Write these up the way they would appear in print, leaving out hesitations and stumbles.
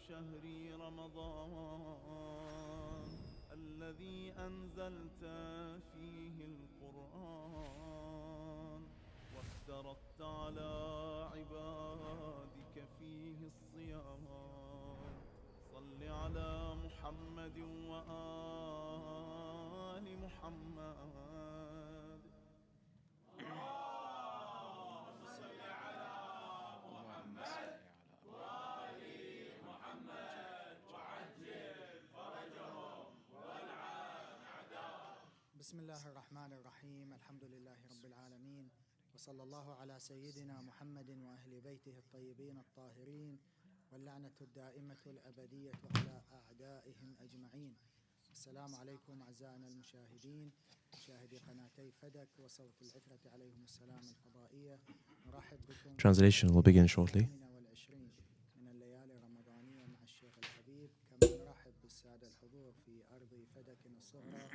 شهر رمضان الذي أنزلت فيه القرآن وافترضت على عبادك فيه الصيام صل على محمد وآل محمد. بسم الله الرحمن الرحيم. الحمد لله رب العالمين، وصلى الله على سيدنا محمد وأهل بيته الطيبين الطاهرين، واللعنة الدائمة الأبدية على أعدائهم أجمعين. السلام عليكم أعزائنا المشاهدين، مشاهدي قناتي فدك وصوت العترة عليهم السلام الفضائية. نرحب بكم. Translation will begin shortly. من الليالي الرمضانية مع الشيخ الحبيب، كما نرحب بالسادة الحضور في أرض فدك الصغرى،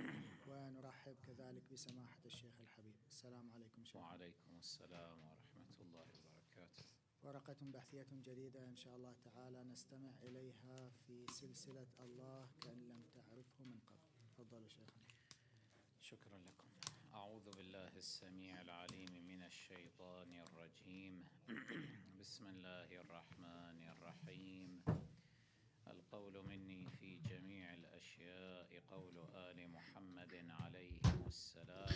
ونرحب كذلك بسماحة الشيخ الحبيب. السلام عليكم شيخ. وعليكم السلام ورحمة الله وبركاته. ورقة بحثية جديدة إن شاء الله تعالى نستمع إليها في سلسلة الله كأن لم تعرفه من قبل. تفضلوا شيخنا. شكرا لكم. أعوذ بالله السميع العليم من الشيطان الرجيم. بسم الله الرحمن الرحيم. القول مني في جميع الأشياء قول آل محمد عليهم السلام.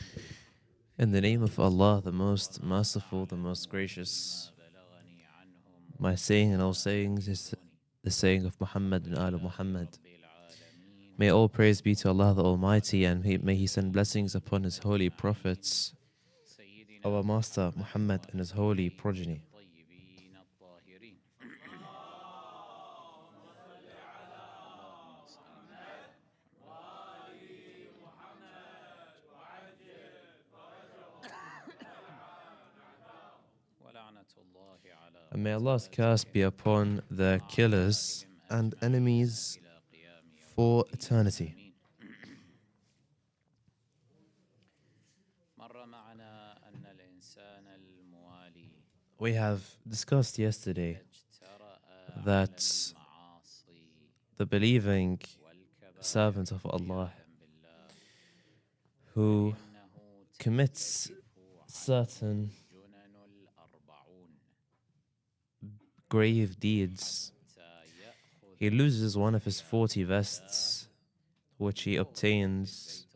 In the name of Allah, the most merciful, the most gracious, my saying and all sayings is the saying of Muhammad and Al Muhammad. May all praise be to Allah the Almighty, and may He send blessings upon His holy prophets, our Master Muhammad and His holy progeny. And may Allah's curse be upon the killers and enemies for eternity. We have discussed yesterday that the believing servant of Allah who commits certain grave deeds, he loses one of his 40 vests which he obtains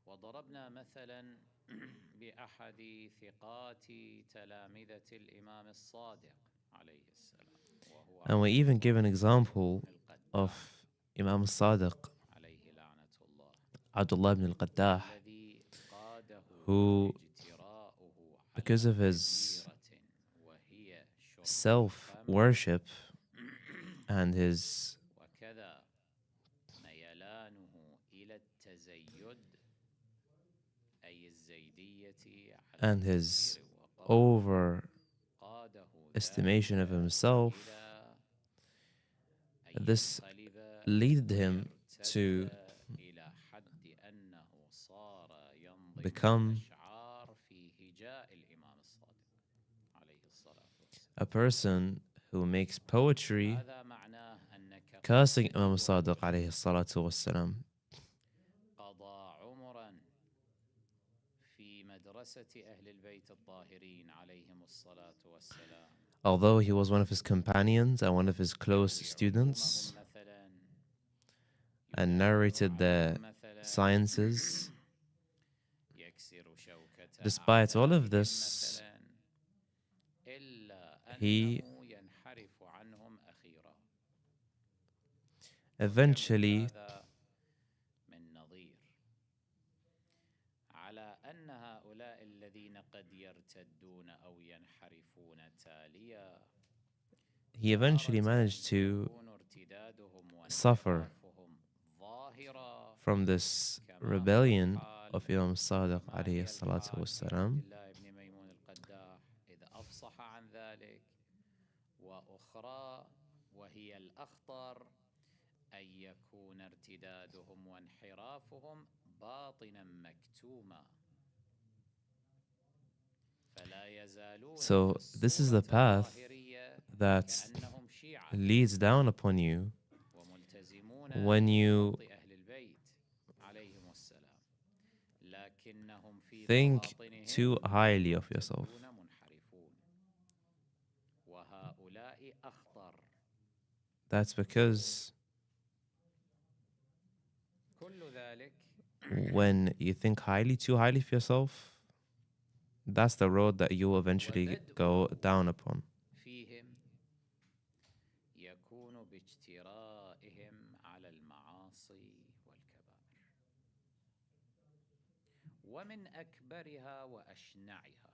وضربنا مثلا بأحد ثقات تلامذة الإمام الصادق عليه السلام. And we even give an example of Imam al-Sadiq, Abdullah ibn al-Qaddah, who, because of his self-worship and his over-estimation of himself, this led him to become a person who makes poetry cursing Imam al-Sadiq alayhi salatu wassalam. Although he was one of his companions and one of his close students and narrated the sciences, despite all of this, he eventually managed to suffer from this rebellion of Imam Sadiq alayhi salatu wassalam. أن يكون ارتدادهم وانحرافهم باطنا مكتوما فلا يزالون So في this is the الصورة path الظاهرية that كأنهم شيعة leads down upon you وملتزمون when you بخط أهل البيت عليهم السلام لكنهم في think too بواطنهم highly of yourself. مرتدون منحرفون وهؤلاء أخطر That's because كل ذلك when you think too highly of yourself, that's the road that you will eventually go down upon. فيهم يكون باجترائهم على المعاصي والكبائر ومن أكبرها وأشنعها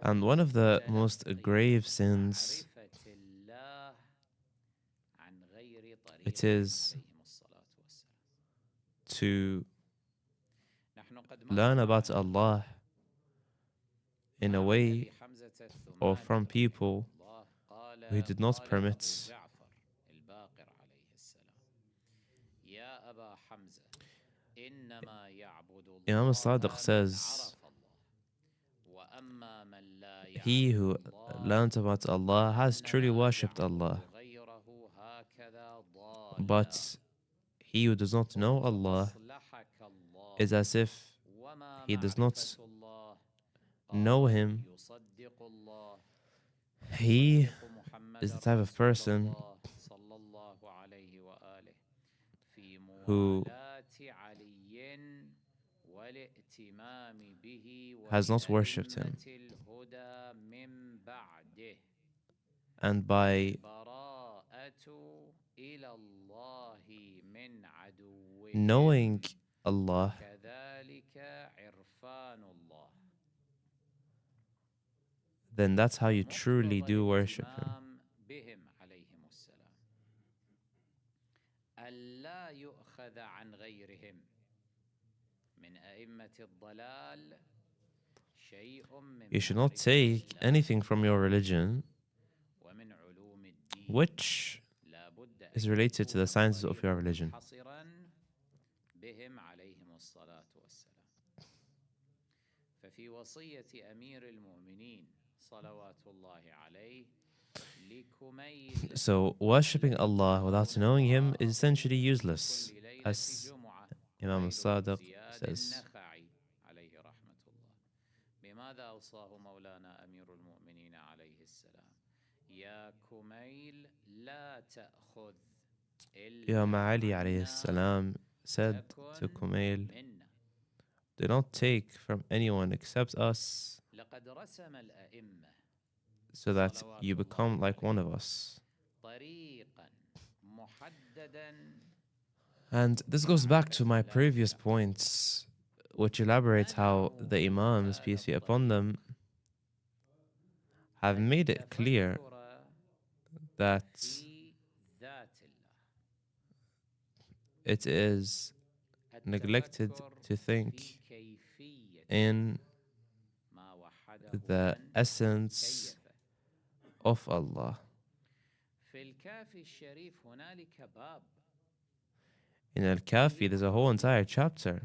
And one of the most grave sins, معرفة الله عن غير طريق it is عليهم الصلاة والسلام to نحن قد learn مرنا about على Allah in a عن way أبي حمزة or الثمالي from رحمه people الله قال who did not قال permit. أبو جعفر الباقر عليه السلام يا أبا حمزة إنما يعبد الله Imam al-Sadiq من says, عرف الله وأما من لا يعرف he who الله learns about Allah has truly فإنما worshipped يعبد Allah, غيره هكذا ضالا but he who does not know Allah أصلحك الله is as if وما he does not معرفة الله know قال him. يصدق الله He يصدق محمد is the type of رسول person الله صلى الله عليه وآله في who موالاة علي والائتمام به has not worshipped him, ولأئمة الهدى من بعده and by البراءة إلى الله من عدوهم knowing Allah, كذلك عرفان الله then that's how you truly مقتضى do worship him. الاهتمام بهم عليهم السلام ألا يؤخذ عن غيرهم من أئمة الضلال شيء من You should not معرفة take الله anything from your religion ومن علوم الدين which لا بد أن is related to the يكون sciences of الطريق your religion. منحصراً بهم عليهم الصلاة والسلام ففي وصية أمير المؤمنين صلوات الله عليه لكميل So worshipping Allah without knowing Him is essentially useless, كل ليلة as جمعة Imam al-Sadiq زياد says. النخعي عليه رحمة الله بماذا أوصاه مولانا أمير المؤمنين عليه السلام يا كميل لا تأخذ Imam Ali alayhi salam said to Kumail, منا do not take from anyone except us, لقد رسم الأئمة so that you become like one of us. طريقا محددا And this goes back to my previous points, which elaborate how the Imams, peace be upon them, have made it clear that في ذات الله it is neglected to think في كيفية in ما وحده the من essence كيفه of Allah. في الكافي الشريف هنالك باب In Al-Kafi, there's a whole entire chapter.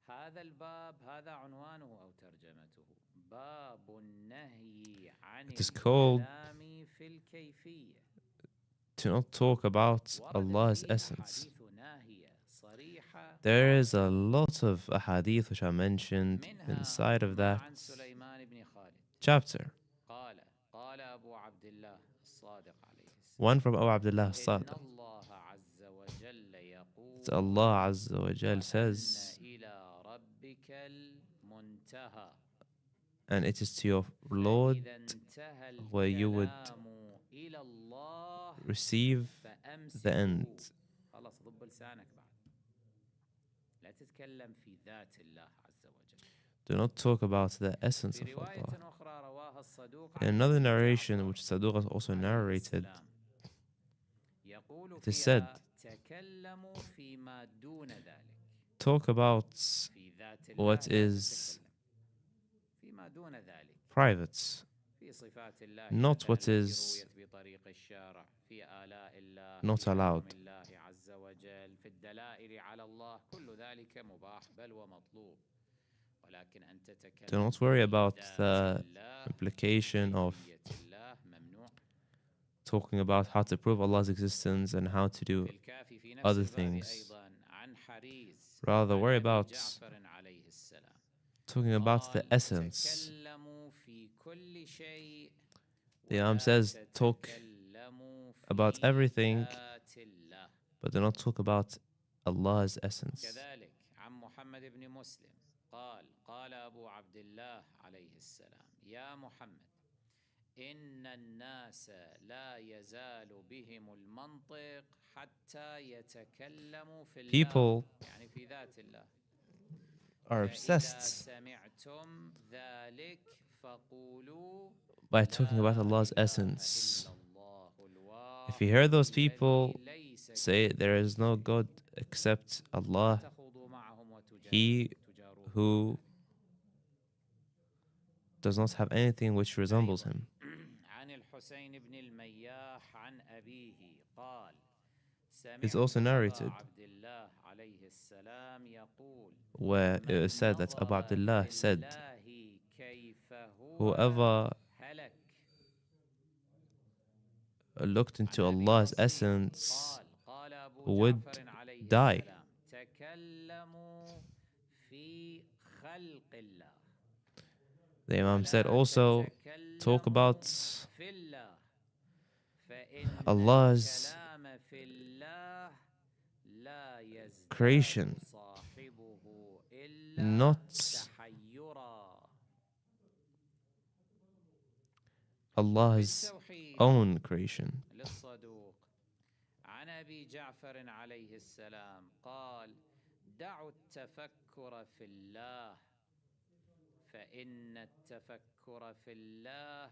هذا الباب هذا عنوانه أو ترجمته باب النهي عن It is called الكلام في الكيفية to not talk about ورد Allah's فيه essence. أحاديث ناهية صريحة There is a lot of ahadith which are mentioned منها inside of ما that عن سليمان بن خالد chapter. قال أبو عبد الله الصادق عليه السلام One from Abu Abdullah إن al-Sadiq. الله عز وجل يقول That Allah Azza wa Jal وأن says, إلى ربك المنتهى and it is to your Lord فإذا انتهى where you would الكلام إلى الله receive the end. فأمسكه خلاص ضب لسانك بعد لا تتكلم في ذات الله عز وجل Do not talk about the essence في of رواية Allah. أخرى رواها الصدوق In another narration, which Saduq has also narrated, يقول it is said, فيها تكلموا فيما دون ذلك talk about في ذات الله what لا is تتكلم. فيما دون ذلك private, في صفات الله not مثلاً what التي is رويت بطريق الشرع في آلاء الله not في allowed. حكم الله عز وجل في الدلائل على الله كل ذلك مباح بل ومطلوب ولكن أن Do تتكلم not worry about ذات the الله implication of كيفية الله ممنوع talking about how to prove Allah's existence and how to do في الكافي في نفس other الباب things. أيضا عن حريز Rather عن worry أبي about جعفر عليه السلام talking about the قال essence. تكلموا في كل شيء The Imam says, talk تتكلموا about في everything, ذات الله but do not talk about Allah's essence. كذلك عن محمد بن مسلم قال قال أبو عبد الله عليه السلام يا محمد إن الناس لا يزال بهم المنطق حتى يتكلموا في الله People يعني في ذات الله are فإذا obsessed سمعتم ذلك فقولوا by talking about لا Allah's إله essence. إلا الله If you hear those الواحد people الذي ليس say there is no God except Allah, تخوضوا معهم He وتجاروهم who does not have anything which resembles Him. عن الحسين بن المياح عن أبيه قال It's سمعت also narrated أبا عبد الله عليه السلام يقول where it is said that Abu Abdullah said, whoever هلك looked into عن أبي Allah's نصير essence قال أبو would جعفر عليه die. السلام تكلموا في خلق الله The Imam said ولا also, talk about تتكلموا في الله فإن Allah's الكلام في الله لا يزداد creation, صاحبه إلا not تحيرا Allah's بالتوحيد own creation. للصدوق عن أبي جعفر عليه السلام قال دعوا التفكر في الله فإن التفكر في الله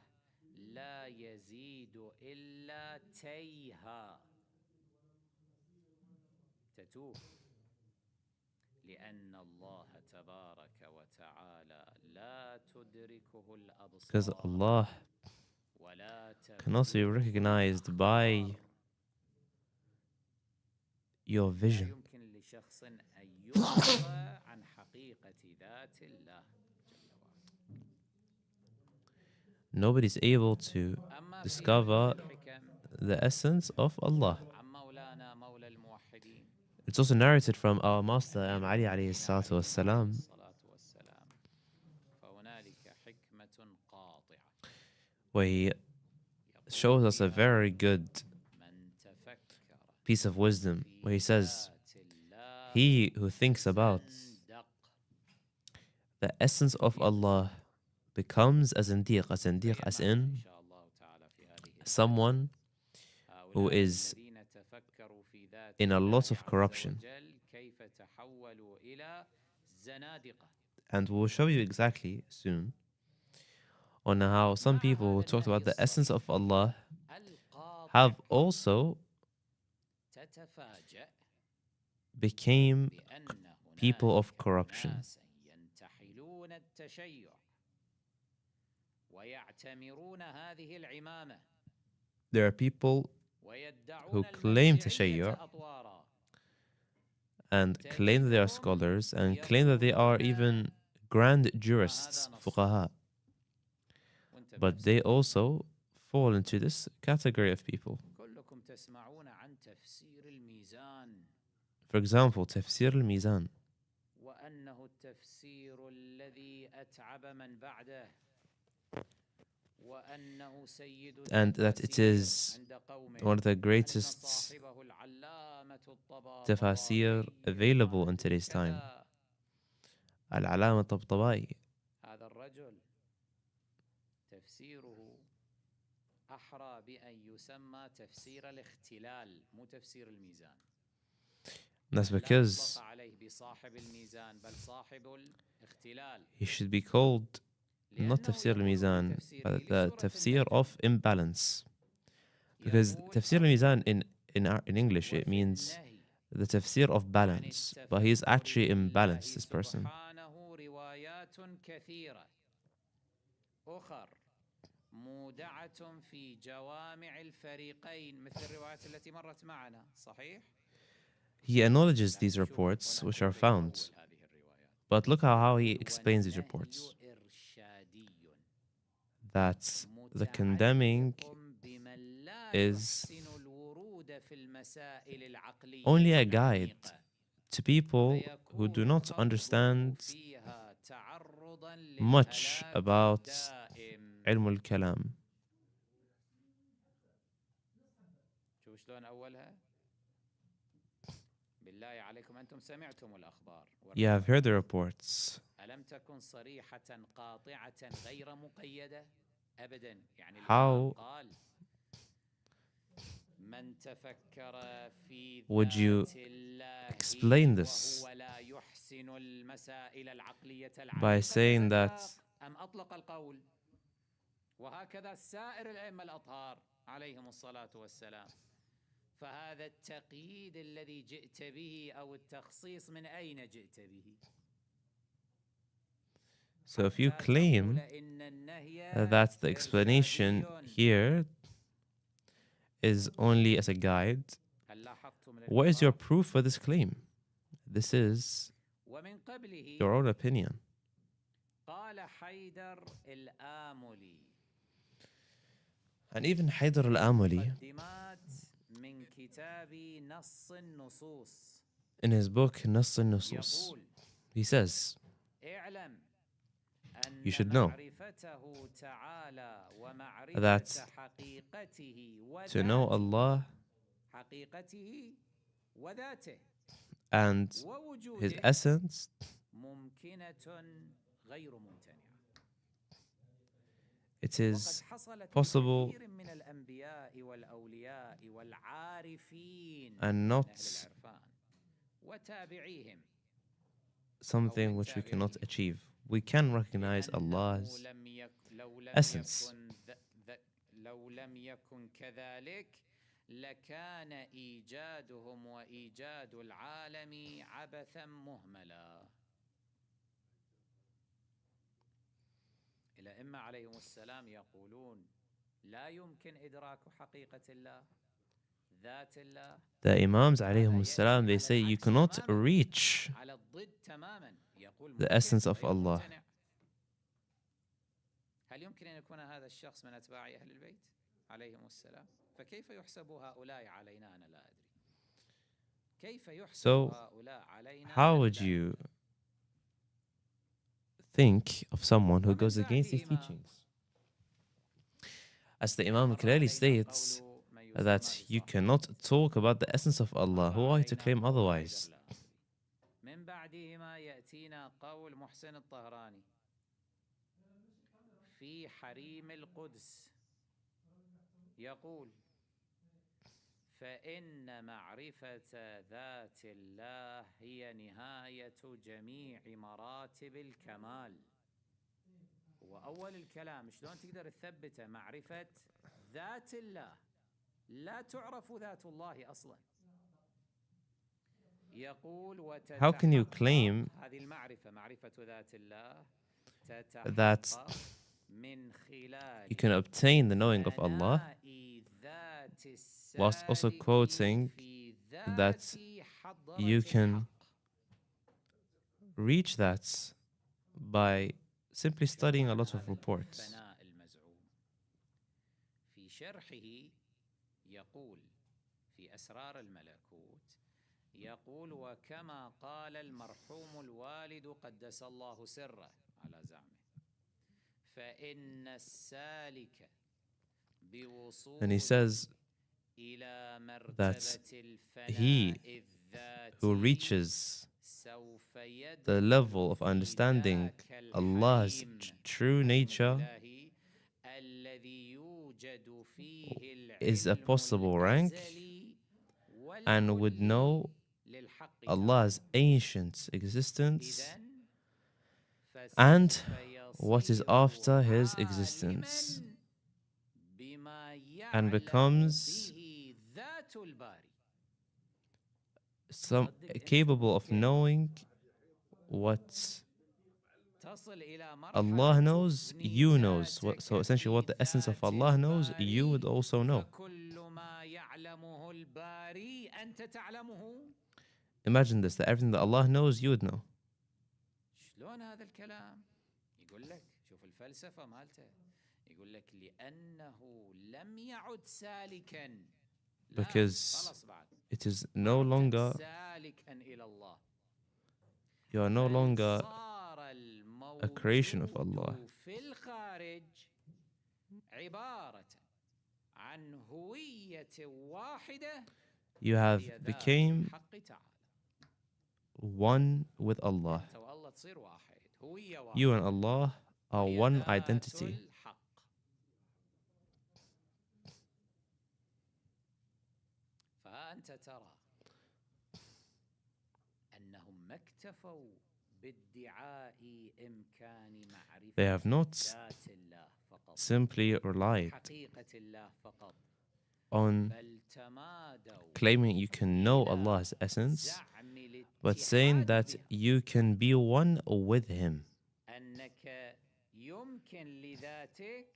لا يزيد إلا تيها تتوه لأن الله تبارك وتعالى لا تدركه Because الأبصار Allah ولا can also be recognized by your لا vision. يمكن لشخص أن يخبر عن حقيقة ذات الله جل وعلا. Nobody's able to أما في discover الحكم the essence of Allah. عن مولانا مولى الموحدين It's also narrated from our master Imam Ali alayhi salatu wassalam, الصلاة والسلام فهنالك حكمة قاطعة where he shows us a very good من تفكر piece of wisdom, where he في says, ذات الله he who thinks about زندق. the essence of Allah becomes a zindiq as in إن شاء الله تعالى في هذه someone who هؤلاء is الذين تفكروا في ذات in a الله lot of عز corruption. وجل كيف تحولوا إلى زنادقة And we'll show you exactly soon on how some people who talked about the essence of Allah القاطع have also تتفاجأ became بأن people of هناك corruption. ناسا ينتحلون التشيع ويعتمرون هذه العمامة There are people ويدعون who claim المرجعية تشيع أطوارا and claim that they are scholars and claim that they are even grand jurists, fuqaha. وانت But they also fall into this category of people. كلكم تسمعون عن تفسير الميزان For example, tafsir al-mizan, وأنه التفسير الذي أتعب من بعده وأنه سيد and that it التفاسير is عند قومه one of the أن greatest صاحبه العلامة tafasir available in today's time. كذا. Al-Alama Tabtabai. هذا الرجل تفسيره أحرى بأن يسمى تفسير الاختلال مو تفسير الميزان That's لا because يطلق عليه بصاحب الميزان بل صاحب الاختلال he should be called not لأنه tafsir يقول al-mizan, بتفسيره but the لسورة tafsir النجم. of imbalance. Because يقول tafsir al-mizan in English it وفي means النهي the tafsir of عن balance, but he is التفكر actually في imbalanced, الله this person. سبحانه روايات كثيرة أخر مودعة في جوامع الفريقين مثل الروايات التي مرت معنا صحيح؟ He acknowledges these reports which are found. But look how he explains these reports. That the condemning is only a guide to people who do not understand much about علم الكلام. شوف شلون أولها بالله عليكم أنتم سمعتم الأخبار You have heard the reports. ألم تكن صريحة قاطعة غير مقيدة أبدا يعني How قال من تفكر في would you ذات الله explain this وهو لا يحسن المسائل العقلية by saying that أم أطلق القول وهكذا سائر الأئمة الأطهار عليهم الصلاة والسلام فهذا التقييد الذي جئت به أو التخصيص من أين جئت به؟ So if you claim that the explanation here is only as a guide, what is your proof for this claim? This is your own opinion. قال حيدر الآملي And even Haydar al-Amuli, من كتاب نص النصوص in his book Nass al-Nusus, he says, اعلم أن you should know معرفته تعالى that ومعرفة حقيقته to know Allah حقيقته وذاته and His essence ممكنة غير ممتنعة. it is possible من الأنبياء والأولياء والعارفين and not وتابعيهم something which we cannot achieve. We can recognize Allah's essence. لو لم يكن كذلك لكان إيجادهم وإيجاد العالم عبثا مهملا. الأئمة عليهم السلام يقولون لا يمكن إدراك حقيقة الله ذات الله. The Imams عليهم السلام, they say you cannot reach the essence of Allah. هل يمكن أن يكون هذا الشخص من أتباع أهل البيت عليهم السلام؟ فكيف يحسب هؤلاء علينا؟ أنا لا أدري. كيف يحسب هؤلاء علينا؟ How would you think of someone who goes against these teachings? As the Imam clearly states that you cannot talk about the essence of Allah. Who are you to claim otherwise? من بعدهما يأتينا قول محسن الطهراني في حريم القدس يقول فإن معرفة ذات الله هي نهاية جميع مراتب الكمال. وأول الكلام شلون تقدر تثبته؟ معرفة ذات الله، لا تعرف ذات الله أصلا. يقول How can you claim هذه المعرفة معرفة ذات الله that you can obtain the knowing of Allah whilst also quoting that you can reach that by simply studying a lot of reports? في شرحه يقول في أسرار الملكوت يقول وكما قال المرحوم الوالد قدس الله سره على زعمه فإن السالك بوصول And he says إلى that مرتبة he الفناء who reaches the level of understanding Allah's true nature is a possible rank and would know Allah's ancient existence and what is after His existence and becomes capable of knowing what تصل إلى مرحلة Allah knows, تفني you knows. ذاتك So essentially what the في essence of ذات Allah knows, you would الباري، also know. فكل ما يعلمه الباري أنت تعلمه. Imagine this, that everything that Allah knows, you would know. شلون هذا الكلام؟ يقول لك شوف الفلسفة مالته، يقول لك لأنه لم يعد سالكا. لا، Because خلاص بعد. it is no longer, سالكا إلى الله. you are no بل longer صار a creation of الموجود Allah. في الخارج عبارة عن هوية واحدة You have هي ذات became الحق تعالى. one with Allah. أنت والله تصير واحد، هوية واحدة. You and Allah are وهي one ذات identity. الحق. فأنت ترى أنهم ما اكتفوا بادعاء إمكان They have معرفة not ذات الله فقط، simply relied حقيقة الله فقط، on بل تمادوا claiming you can know إلى Allah's essence, زعم but saying الاتحاد that بها. you can be one with Him. أنك يمكن لذاتك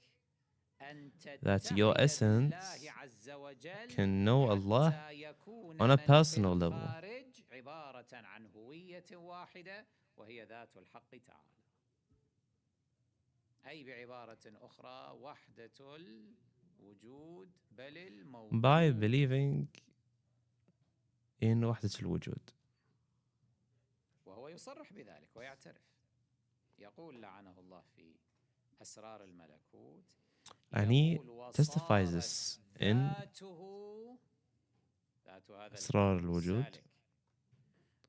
أن That your تتحد essence بالله عز وجل can know Allah حتى يكون on a من في personal level. الخارج عبارة عن هوية واحدة وهي ذات الحق تعالى. أي بعبارة أخرى وحدة الوجود بل الموجود. By believing in وحدة الوجود. وهو يصرح بذلك ويعترف، يقول لعنه الله في أسرار الملكوت، And he يقول testifies this in ذاته ذات هذا أسرار الوجود. السالك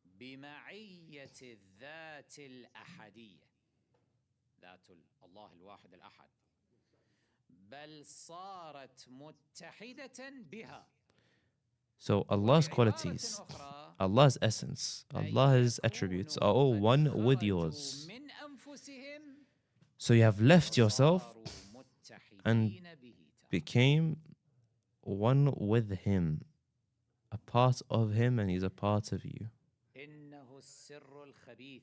بمعية الذات الأحدية، ذات الله الواحد الأحد، بل صارت متحدة بها. So Allah's qualities, Allah's essence, Allah's attributes are all one with yours. من أنفسهم So you have left yourself وصاروا متحدين and به تعالى. became one with Him, a part of Him, and He's a part of you. إنه السر الخبيث.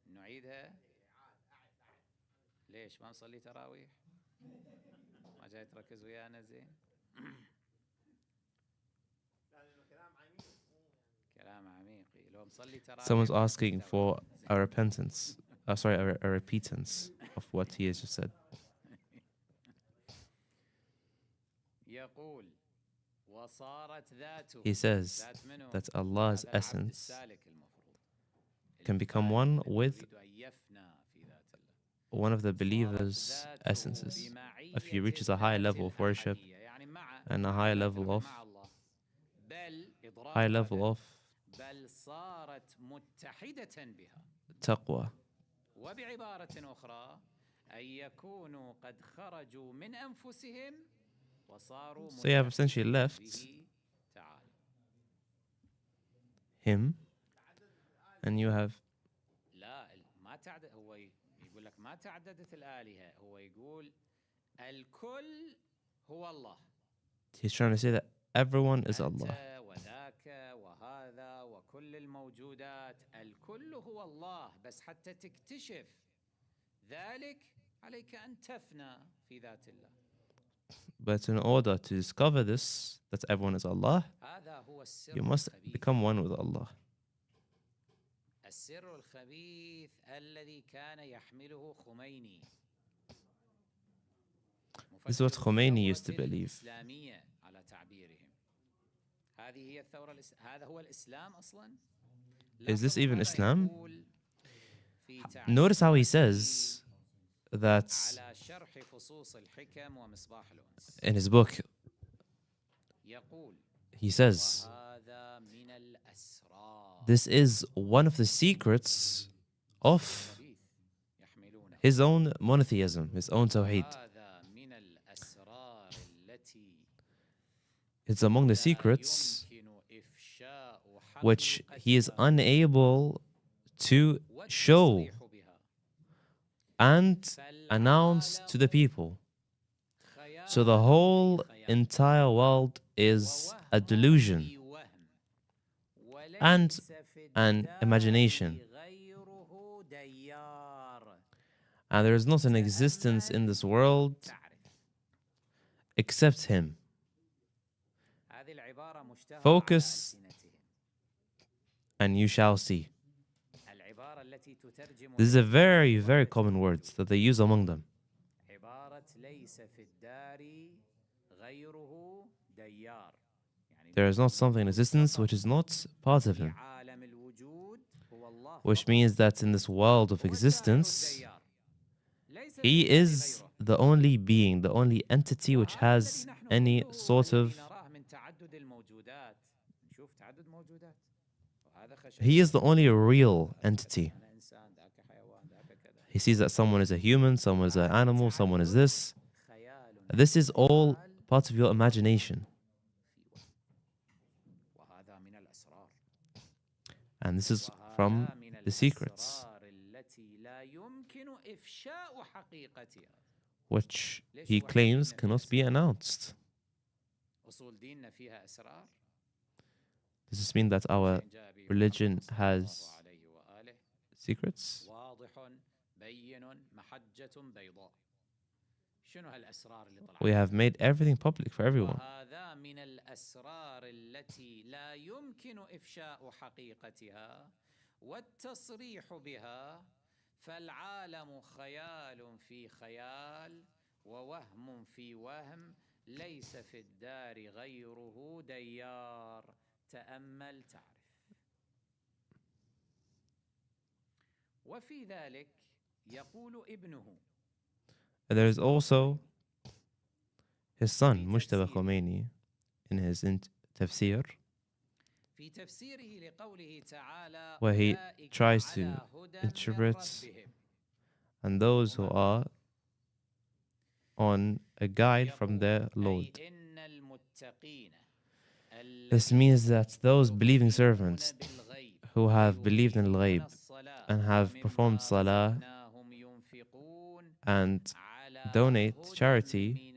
نعيدها. ليش ما نصلي تراويح؟ ما جاي تركز ويانا زين؟ كلام عميق. لو مصلي تراويح Someone's asking for a repentance, a repentance of what he has just said. يقول وصارت ذاته. He says ذات منه؟ that Allah's هذا العبد essence السالك المفروض. can become one with يريد أن يفنى في ذات الله. one of the believer's essences. If he reaches a high level of worship and a high level of بل صارت متحدة بها. taqwa. وبعبارة أخرى أن يكونوا قد خرجوا من أنفسهم وصاروا So you have essentially left به تعالى. Him and you have لا ما تعدد، هو يقول لك ما تعددت الآلهة، هو يقول الكل هو الله. he's trying to say that everyone is Allah. أنت وذاك وهذا وكل الموجودات الكل هو الله، بس حتى تكتشف ذلك عليك أن تفنى في ذات الله. But in order to discover this, that everyone is Allah, هذا هو السر you must الخبيث. become one with Allah. السر الخبيث الذي كان يحمله خميني. This is what Khomeini used to believe. الإسلامية على تعبيرهم. هذه هي الثورة هذا هو الإسلام أصلاً. Is this even Islam? يقول في Notice how he says that على شرح فصوص الحكم ومصباح الأنس. in his book, يقول he says, وهذا من الأسرار this is one of the secrets of يحملونه. his own monotheism, his own tawheed. هذا من الأسرار التي It's among the secrets which he is unable to show and announce to the people. So the whole entire world is a delusion and and imagination. And there is not an existence in this world except Him. Focus and you shall see. This is a very, very common word that they use among them. There is not something in existence which is not part of Him. Which means that in this world of existence, He is the only being, the only entity which has any sort of... He is the only real entity. He sees that someone is a human, someone is an animal, someone is this. This is all part of your imagination. And this is from the secrets, which he claims cannot be announced. Does this mean that our religion has secrets? We have made everything public for everyone. فالعالم خيال في خيال ووهم في وهم ليس في الدار غيره ديار تأمل تعرف. وفي ذلك يقول ابنه. There is also his son, Mujtaba Khomeini, in his tafsir, where he tries to interpret, and those who are on a guide from their Lord. This means that those believing servants who have believed in al-Ghaib and have performed salah and donate charity,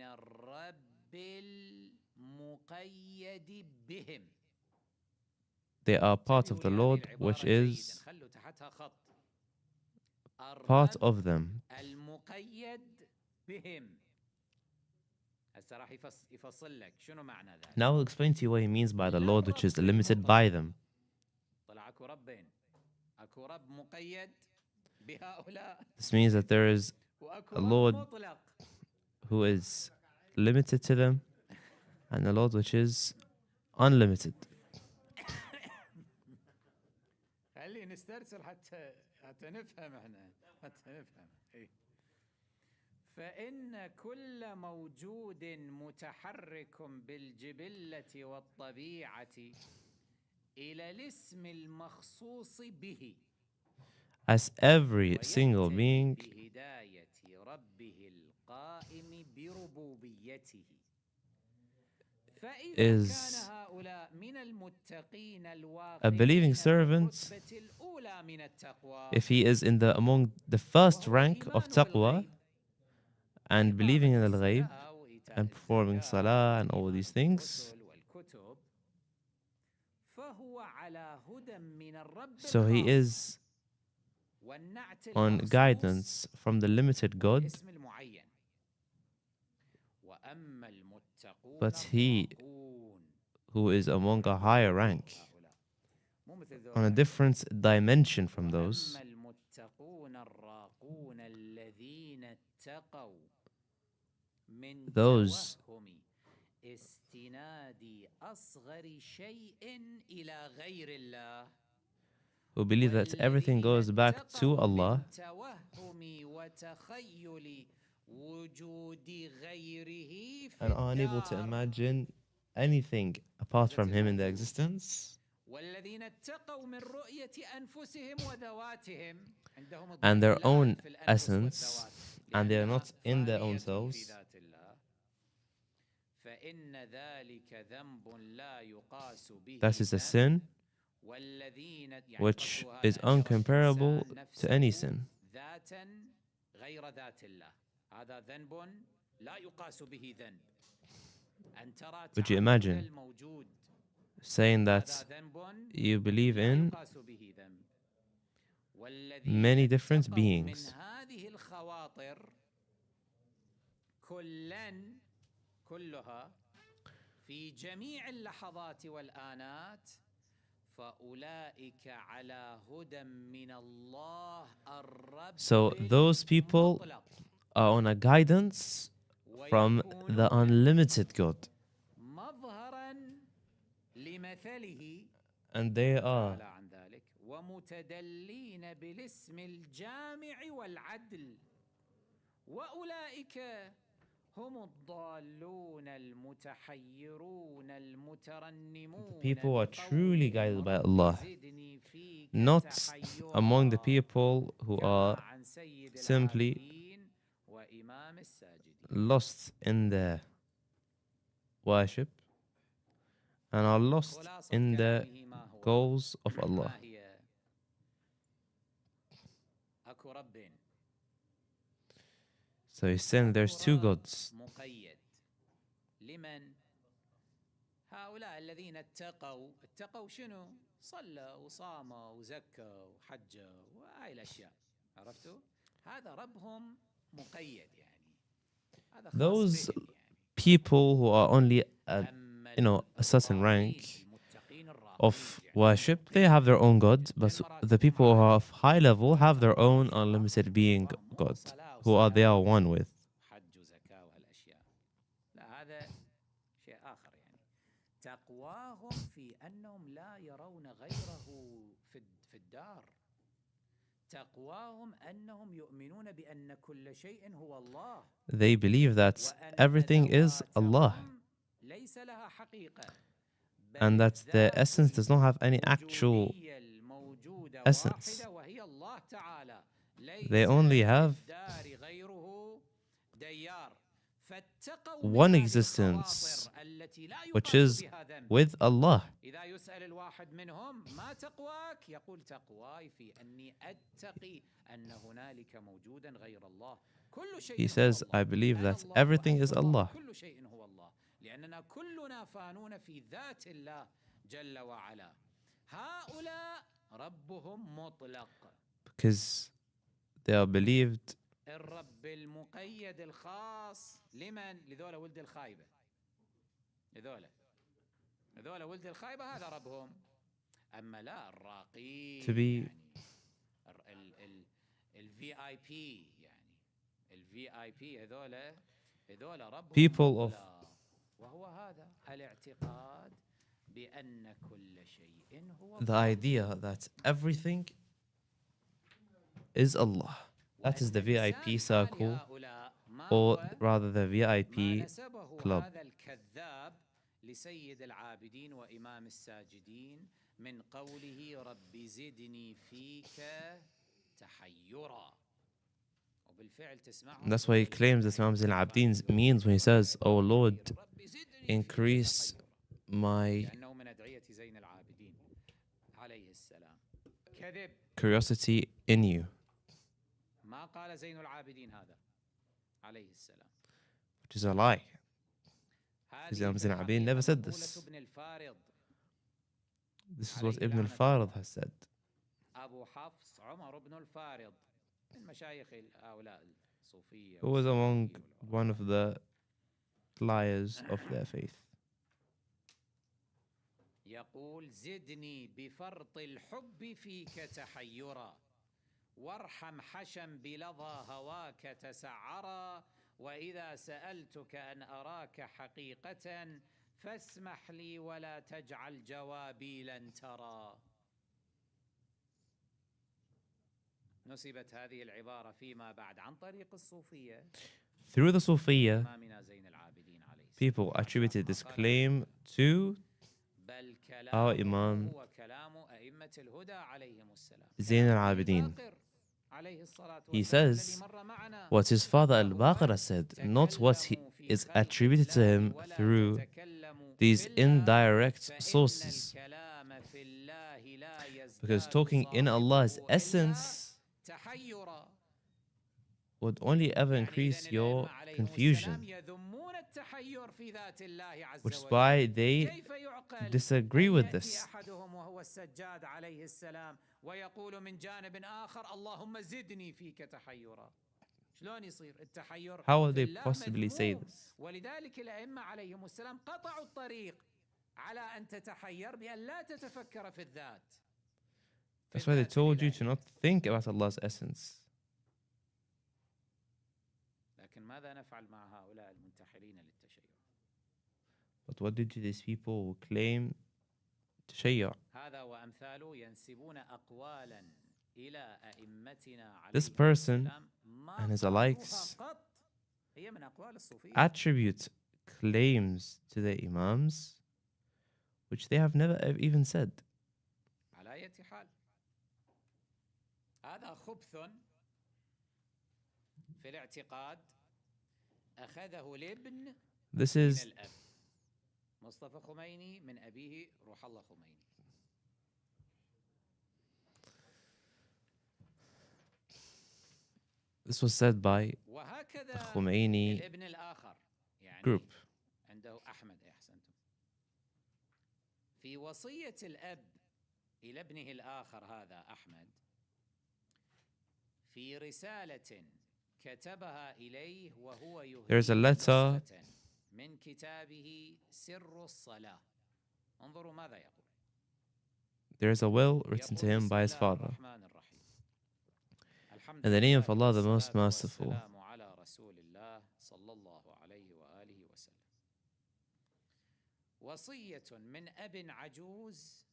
they are part of the Lord, which is part of them. Now I'll explain to you what he means by the Lord, which is limited by them. This means that there is a Lord who is limited to them and a Lord which is unlimited. فإن كل موجود متحرك بالجبلة والطبيعة إلى الاسم المخصوص به. As every single being is a believing servant, if he is among the first rank of taqwa and believing in al-Ghaib and performing salah and all these things, so he is on guidance from the limited God. But he who is among a higher rank, on a different dimension from those, those who believe that everything goes back to Allah and are unable to imagine anything apart from Him in their existence, and their own essence, and they are not in their own selves, that is a sin which is uncomparable to any sin. Would you imagine saying that هذا ذنب you believe لا in يقاس به ذنب many والذين different اتقوا من beings. هذه الخواطر كلها في جميع اللحظات والآنات فأولئك على هدى من الله الرب So those people المطلق are on a guidance from the unlimited God, مظهرا لمثله and they are تعالى عن ذلك ومتدلين بالاسم الجامع والعدل وأولئك هم الضالون المتحيرون المترنمون people who are truly guided by رب Allah, زدني فيك not تحيرا among the people who كما are عن سيد simply العابدين وإمام الساجدين lost in their worship and are lost خلاصة in the كلامه ما هو goals of Allah. ما هي أكو رب So he's saying there's two gods. مقيد لمن هؤلاء الذين اتقوا شنو صلى وصام وزكى وحج وهاي الأشياء عرفتوا هذا ربهم مقيد يعني هذا خاص Those بهم يعني people who are only at, أما a certain rank المتقين of الراقين يعني worship, they have their own God, but the people who are of high level have their own unlimited being God, who are they are one with. حج وزكاة وهالأشياء لا هذا شيء آخر يعني تقواهم في أنهم لا يرون غيره في الدار تقواهم أنهم يؤمنون بأن كل شيء هو الله They believe that وأن everything is Allah, ذواتهم ليس لها حقيقة and that the essence does not have any actual الوجودية الموجودة essence. واحدة وهي الله تعالى They only have للدار غيره ديار فاتقوا one من هذه existence, الخواطر التي لا which يقاس is بها ذنب. with Allah. إذا يسأل الواحد منهم ما تقواك يقول تقواي في أني أتقي أن هنالك موجودا غير الله كل شيء He هو says, الله. I believe أنا that الله everything وأنت is الله. Allah. كل شيء هو الله لأننا كلنا فانون في ذات الله جل وعلا هؤلاء ربهم مطلق Because they are believed الرب المقيد الخاص لمن لذولا ولد الخايبة هذول ولد الخايبة هذا ربهم أما لا الراقين to be يعني الفي اي بي يعني الفي اي بي هذول ربهم people of وهو هذا الاعتقاد بأن كل شيء هو the idea that everything is Allah. That is the VIP circle, or rather the VIP club. هذا الكذاب لسيد العابدين وإمام الساجدين من قوله رب زدني فيك تحيرا وبالفعل تسمعه And that's why he claims that Imam Zain al-Abidin means when he says, "Oh Lord, increase my لأنه من أدعية زين العابدين عليه السلام كذب curiosity in you." ما قال زين العابدين هذا عليه السلام Which is a lie. Because Imam Zain al-Abidin never said this. ابن الفارض This is what Ibn al-Farid has said. أبو حفص عمر بن الفارض من مشايخ هؤلاء الصوفية Who was among one of the liars of their faith. يقول زدني بفرط الحب فيك تحيرا وارحم حشم بلظى هواك تسعرا وإذا سألتك أن أراك حقيقة فاسمح لي ولا تجعل جوابي لن ترى نسبت هذه العبارة فيما بعد عن طريق الصوفية Through the Sufiya, إمامنا زين العابدين عليه السلام people attributed this claim to بل our كلامه Imam هو كلام أئمة الهدى عليهم السلام Zain كلام al-Abidin. الباقر عليه الصلاة He والسلام says الذي مر معنا what his father al-Baqir said, not what is attributed to him through these indirect sources. Because talking in Allah's essence would only ever increase your confusion. التحير في ذات الله عز which is وجل. why they كيف يعقل disagree أن with يأتي this. أحدهم وهو السجاد عليه السلام ويقول من جانب آخر اللهم زدني فيك تحيرا؟ شلون يصير التحير؟ How will في they الله possibly say مذموم. this? ولذلك الأئمة عليهم السلام قطعوا الطريق على أن تتحير بأن لا تتفكر في الذات. That's why they told you to not think about Allah's essence. لكن ماذا نفعل مع هؤلاء المنتحلين للتشيع؟ But what did these people who claim تشيع? هذا وأمثاله ينسبون أقوالا إلى أئمتنا This عليهم person السلام ما and his قالوها alikes قط. هي من أقوال الصوفية. attribute claims to their imams which they have never even said. على أي حال هذا خبث في الاعتقاد أخذه الابن This من is الأب. مصطفى خميني من أبيه روح الله خميني. this was said by the وهكذا Khomeini الابن الآخر يعني group. عنده أحمد. أحسنتم. في وصية الأب إلى ابنه الآخر هذا أحمد في رسالة كتبها إليه وهو There's a يهديه letter نسخة من كتابه سر الصلاة. انظروا ماذا يقول. There is a will written to يقول him by his بسم الله father. الرحمن الرحيم. الحمد In the name of لله Allah, the most والصلاة merciful. والسلام على رسول الله صلى الله عليه وآله وسلم. وصية من أب عجوز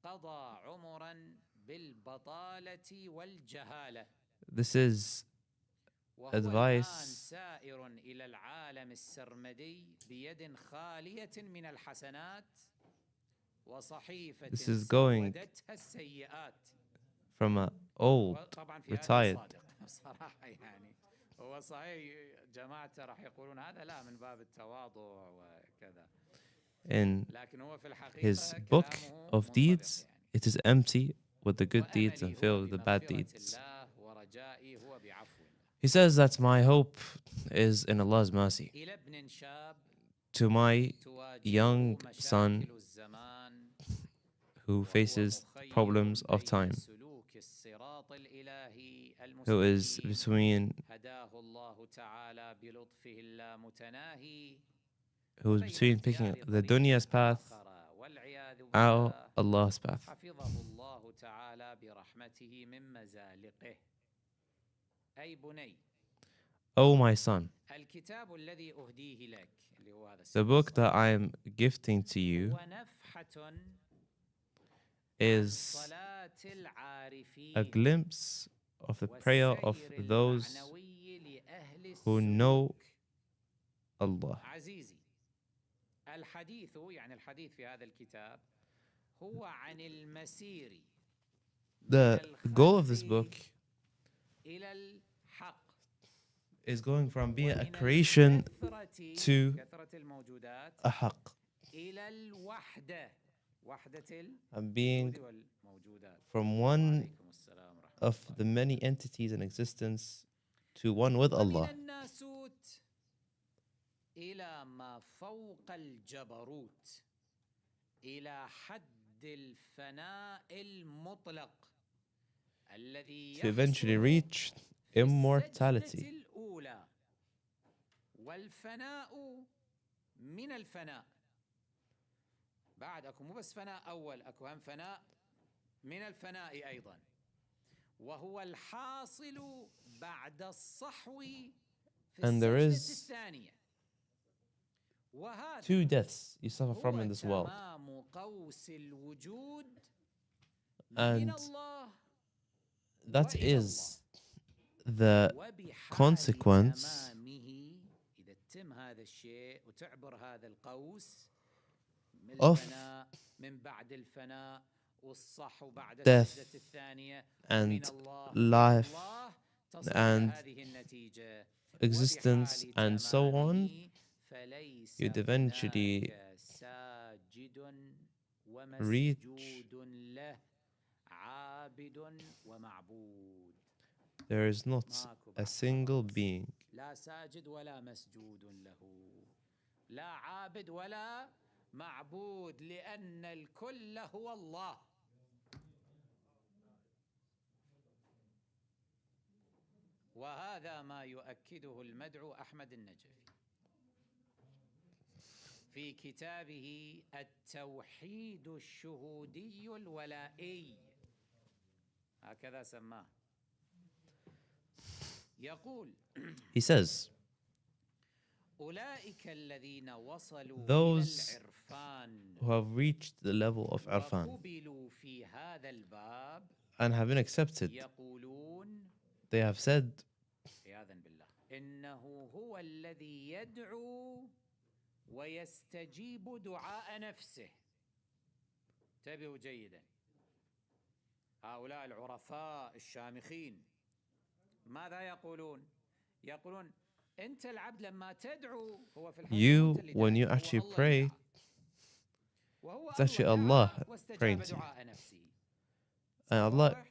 قضى عمرا بالبطالة والجهالة. This is وهو الآن advice. سائر إلى العالم السرمدي بيد خالية من الحسنات وصحيفة This is going سودتها السيئات. from an old, طبعا في هذا retired. صادق بصراحة يعني هو صحيح جماعته راح يقولون هذا لا من باب التواضع وكذا. In لكن هو في الحقيقة his book كلامه of منطبق deeds, يعني. it is empty with the good deeds وأملي and هو filled with the bad بمغفرة deeds. الله ورجائي هو بعفو الله. He says that my hope is in Allah's mercy. إلى ابن شاب To my تواجهه young son مشاكل الزمان who وهو faces مخير problems of بين time, سلوك الصراط الإلهي who is المستقيم between هداه الله تعالى بلطفه اللامتناهي between picking the dunya's path والعياذ or بالله Allah's path. حفظه الله تعالى برحمته من مزالقه. أي بني Oh my son, الكتاب الذي أهديه لك اللي هو هذا the book that I am gifting to you هو نفحة is صلاة a العارفين glimpse of the prayer of والسير those المعنوي لأهل who know السلوك. Allah. عزيزي الحديث يعني الحديث في هذا الكتاب هو عن المسير The من goal of this الخلف book إلى الحق is going from being a ومن creation الكثرة to كثرة الموجودات a haqq, إلى الوحدة وحدة and being الوجود والموجودات. from one وعليكم السلام ورحمة of the many entities in existence to one with ومن Allah. الناسوت إلى ما فوق الجبروت إلى حد الفناء المطلق الذي To eventually يحصل reach في immortality. السجدة الأولى. والفناء من الفناء بعد أكو مو بس فناء أول أكو هم فناء من الفناء أيضا وهو الحاصل بعد الصحو في And there السجدة is الثانية. وهذا two deaths you suffer from هو in this world. تمام قوس الوجود من And الله that وإلى is the وبحال consequence تمامه إذا تم هذا الشيء وتعبر هذا القوس من of الفناء من بعد الفناء والصحو بعد death السجدة الثانية من and الله life الله تصل and هذه النتيجة existence وبحال and so on, تمامه فليس you'd eventually هناك ساجد reach ومسجود له عابد ومعبود. there is not ماكو a بعد single خلاص. being لا ساجد ولا مسجود له، لا عابد ولا معبود، لأن الكل هو الله. وهذا ما يؤكده المدعو أحمد النجفي في كتابه التوحيد الشهودي الولائي، هكذا سماه. يقول He says, أولئك الذين وصلوا those إلى العرفان who have reached the level of Irfan وقبلوا في هذا الباب and have been accepted, يقولون they have said, عياذا بالله، إنه هو الذي يدعو ويستجيب دعاء نفسه. انتبهوا جيدا، هؤلاء العرفاء الشامخين ماذا يقولون؟ يقولون أنت العبد لما تدعو هو في you, الحقيقة when you actually pray, it's actually Allah praying to you. And Allah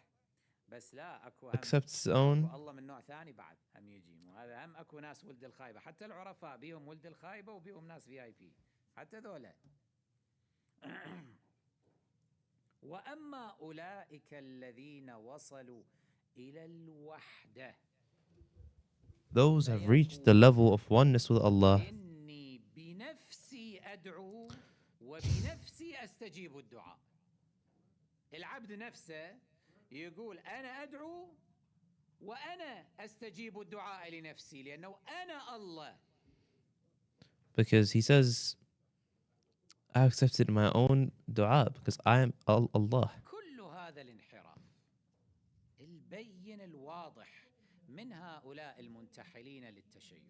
بس لا أكو accepts his own. الله من نوع ثاني بعد هم يجي، وهذا هم أكو ناس ولد الخايبة، حتى العرفاء بيهم ولد الخايبة وبيهم ناس VIP، حتى ذولا. وأما أولئك الذين وصلوا إلى الوحدة، Those have reached the level of oneness with Allah. إني بنفسي أدعو وبنفسي أستجيب الدعاء. العبد نفسه يقول أنا أدعو وأنا أستجيب الدعاء لنفسي، لأنه أنا الله. Because he says, I accepted my own dua because I am Allah. كل هذا الانحراف البين الواضح من هؤلاء المنتحلين للتشيع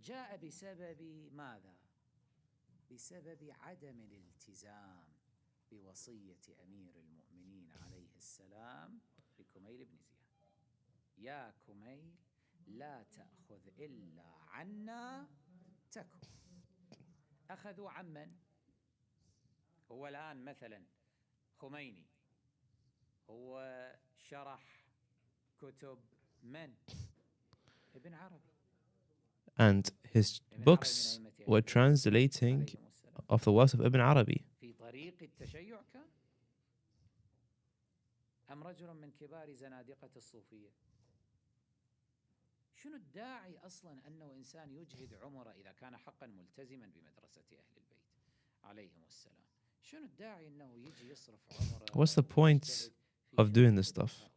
جاء بسبب ماذا؟ بسبب عدم الالتزام بوصية أمير المؤمنين عليه السلام لكميل بن زياد: يا كميل لا تأخذ إلا عنا تكن. أخذوا عمن؟ هو الآن مثلا خميني هو شرح كتب من؟ ابن عربي. And his books were translating of the works of Ibn Arabi. في طريق التشيع كان أم رجل من كبار زنادقة الصوفية؟ شنو الداعي أصلا أنه إنسان يجهد عمره إذا كان حقا ملتزما بمدرسة أهل البيت عليهم السلام؟ شنو الداعي أنه يجي يصرف عمره؟ What's the point of doing this stuff?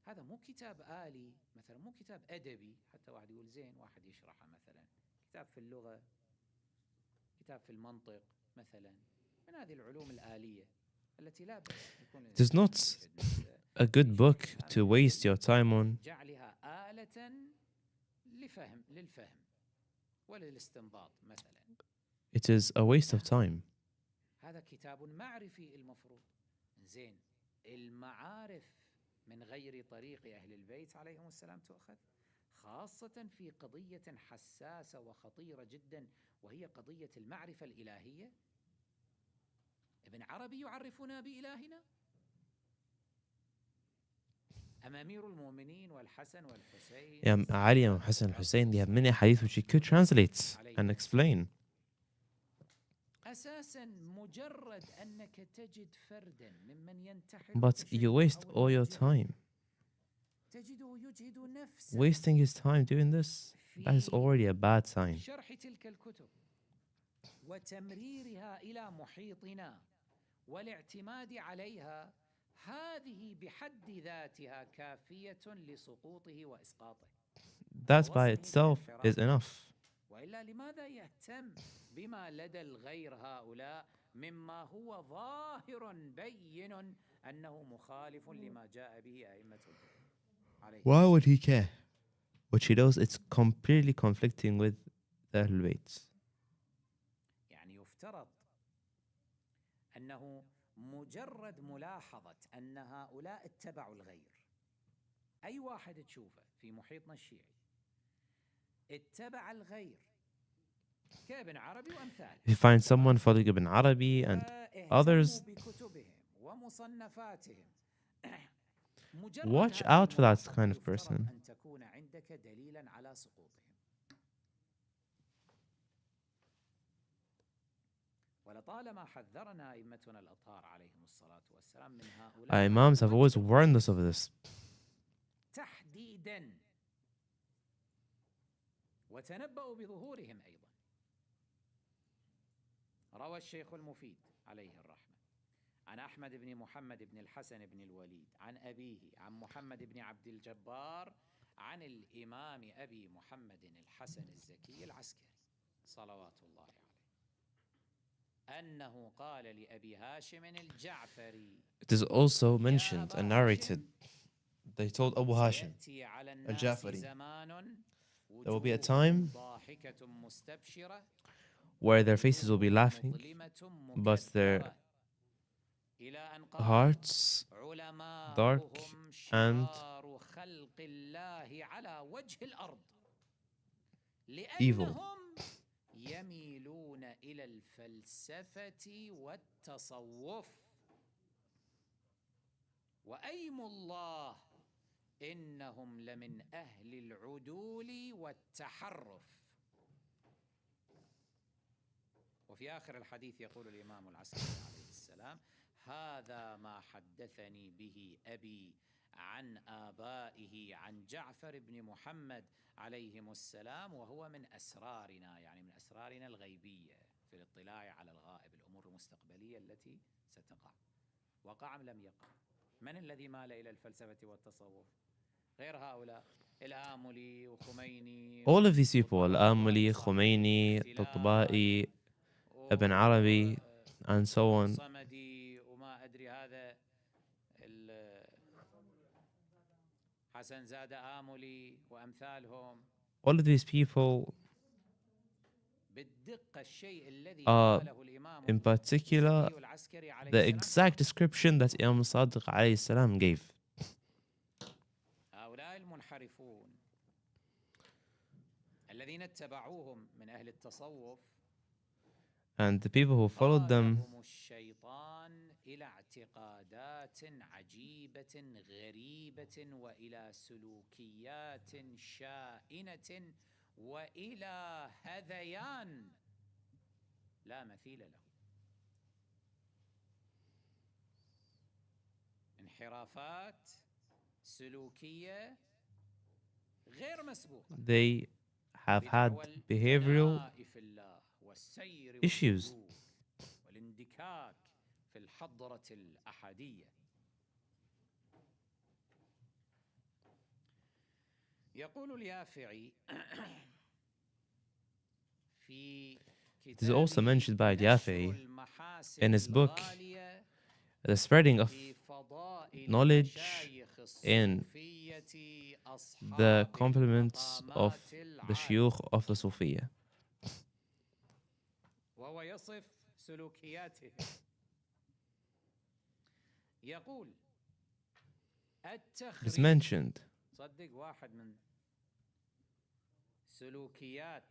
هذا مو كتاب آلي مثلا، مو كتاب أدبي حتى واحد يقول زين واحد يشرحه، مثلا كتاب في اللغة، كتاب في المنطق مثلا، من هذه العلوم الآلية التي لا بأس يكون. It is not a good book to waste your time on. جعلها آلة للفهم وللاستنباط مثلا. It is a waste of time. هذا كتاب معرفي المفروض. زين، المعارف من غير طريق أهل البيت عليهم السلام تؤخذ، خاصة في قضية حساسة وخطيرة جدا وهي قضية المعرفة الإلهية. ابن عربي يعرفنا بإلهنا؟ أم أمير المؤمنين والحسن والحسين؟ Ali and Hassan and Hussein, they have many hadith which you could translate and explain. أساسا مجرد أنك تجد فردا ممن ينتحل But you waste all your time. تجده يجهد نفسه Wasting his time doing this, that is already a bad sign. شرح تلك الكتب وتمريرها إلى محيطنا والاعتماد عليها، هذه بحد ذاتها كافية لسقوطه وإسقاطه. That by itself is enough. وإلا لماذا يهتم بما لدى الغير هؤلاء مما هو ظاهر بين أنه مخالف لما جاء به أئمة الهدى؟ Why would he care? Which he knows it's completely conflicting with the Ahlul Bayt. يعني يفترض أنه مجرد ملاحظة أن هؤلاء اتبعوا الغير، أي واحد تشوفه في محيطنا الشيعي اتبع الغير كابن عربي وأمثاله. If you find someone following Ibn Arabi and others, بكتبهم ومصنفاتهم Watch out for that kind of person. أن تكون عندك دليلا على سقوطهم. ولطالما حذرنا أئمتنا الأطهار عليهم الصلاة والسلام من هؤلاء. Our Imams have always warned us of this. تحديدا وتنبأوا بظهورهم أيضا. روى الشيخ المفيد عليه الرحمة عن أحمد بن محمد بن الحسن بن الوليد عن أبيه عن محمد بن عبد الجبار عن الإمام أبي محمد الحسن الزكي العسكري صلوات الله عليه أنه قال لأبي هاشم الجعفري. It is also mentioned and narrated. They told Abu Hashim al-Ja'fari, there will be a time where their faces will be laughing, but their hearts dark and evil. يميلون إلى الفلسفة والتصوف وأيم الله إنهم لمن أهل العدول والتحرف. وفي آخر الحديث يقول الإمام العسكري عليه السلام: هذا ما حدثني به أبي عن آبائه عن جعفر بن محمد عليهم السلام، وهو من أسرارنا، يعني من أسرارنا الغيبية في الاطلاع على الغائب، الأمور المستقبلية التي ستقع. وقع أم لم يقع؟ من الذي مال إلى الفلسفة والتصوف غير هؤلاء؟ الآملي وخميني. All of these people, al-Amali, Khomeini, Tatba'i, Ibn Arabi, and so on. صمدي وما أدري هذا حسن زاد آملي وأمثالهم. All of these people بالدقة الشيء الذي are, قاله الإمام in particular, العسكري عليه the السلام. exact description that Imam Sadiq alayhi salam gave. هؤلاء المنحرفون الذين اتبعوهم من أهل التصوف And the people who followed them, قادهم الشيطان إلى اعتقادات عجيبة غريبة وإلى سلوكيات شائنة وإلى هذيان لا مثيل له. انحرافات سلوكية غير مسبوقة. they have had behavioral issues. والاندكاك في الحضرة الأحادية. يقول اليافعي في It is also mentioned by Yafi in his book, The Spreading of Knowledge in the Compliments of the Shuyukh of the Sufiya. وهو يصف سلوكياته. يقول It is mentioned صدق واحد من سلوكيات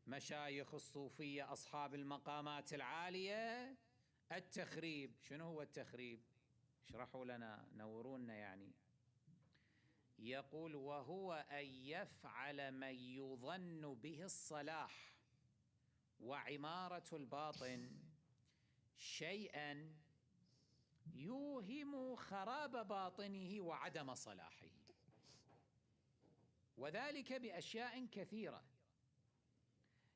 مشايخ الصوفية أصحاب المقامات العالية التخريب. شنو هو التخريب؟ اشرحوا لنا، نورونا يعني. يقول وهو أن يفعل من يظن به الصلاح وعمارة الباطن شيئا يوهم خراب باطنه وعدم صلاحه، وذلك بأشياء كثيرة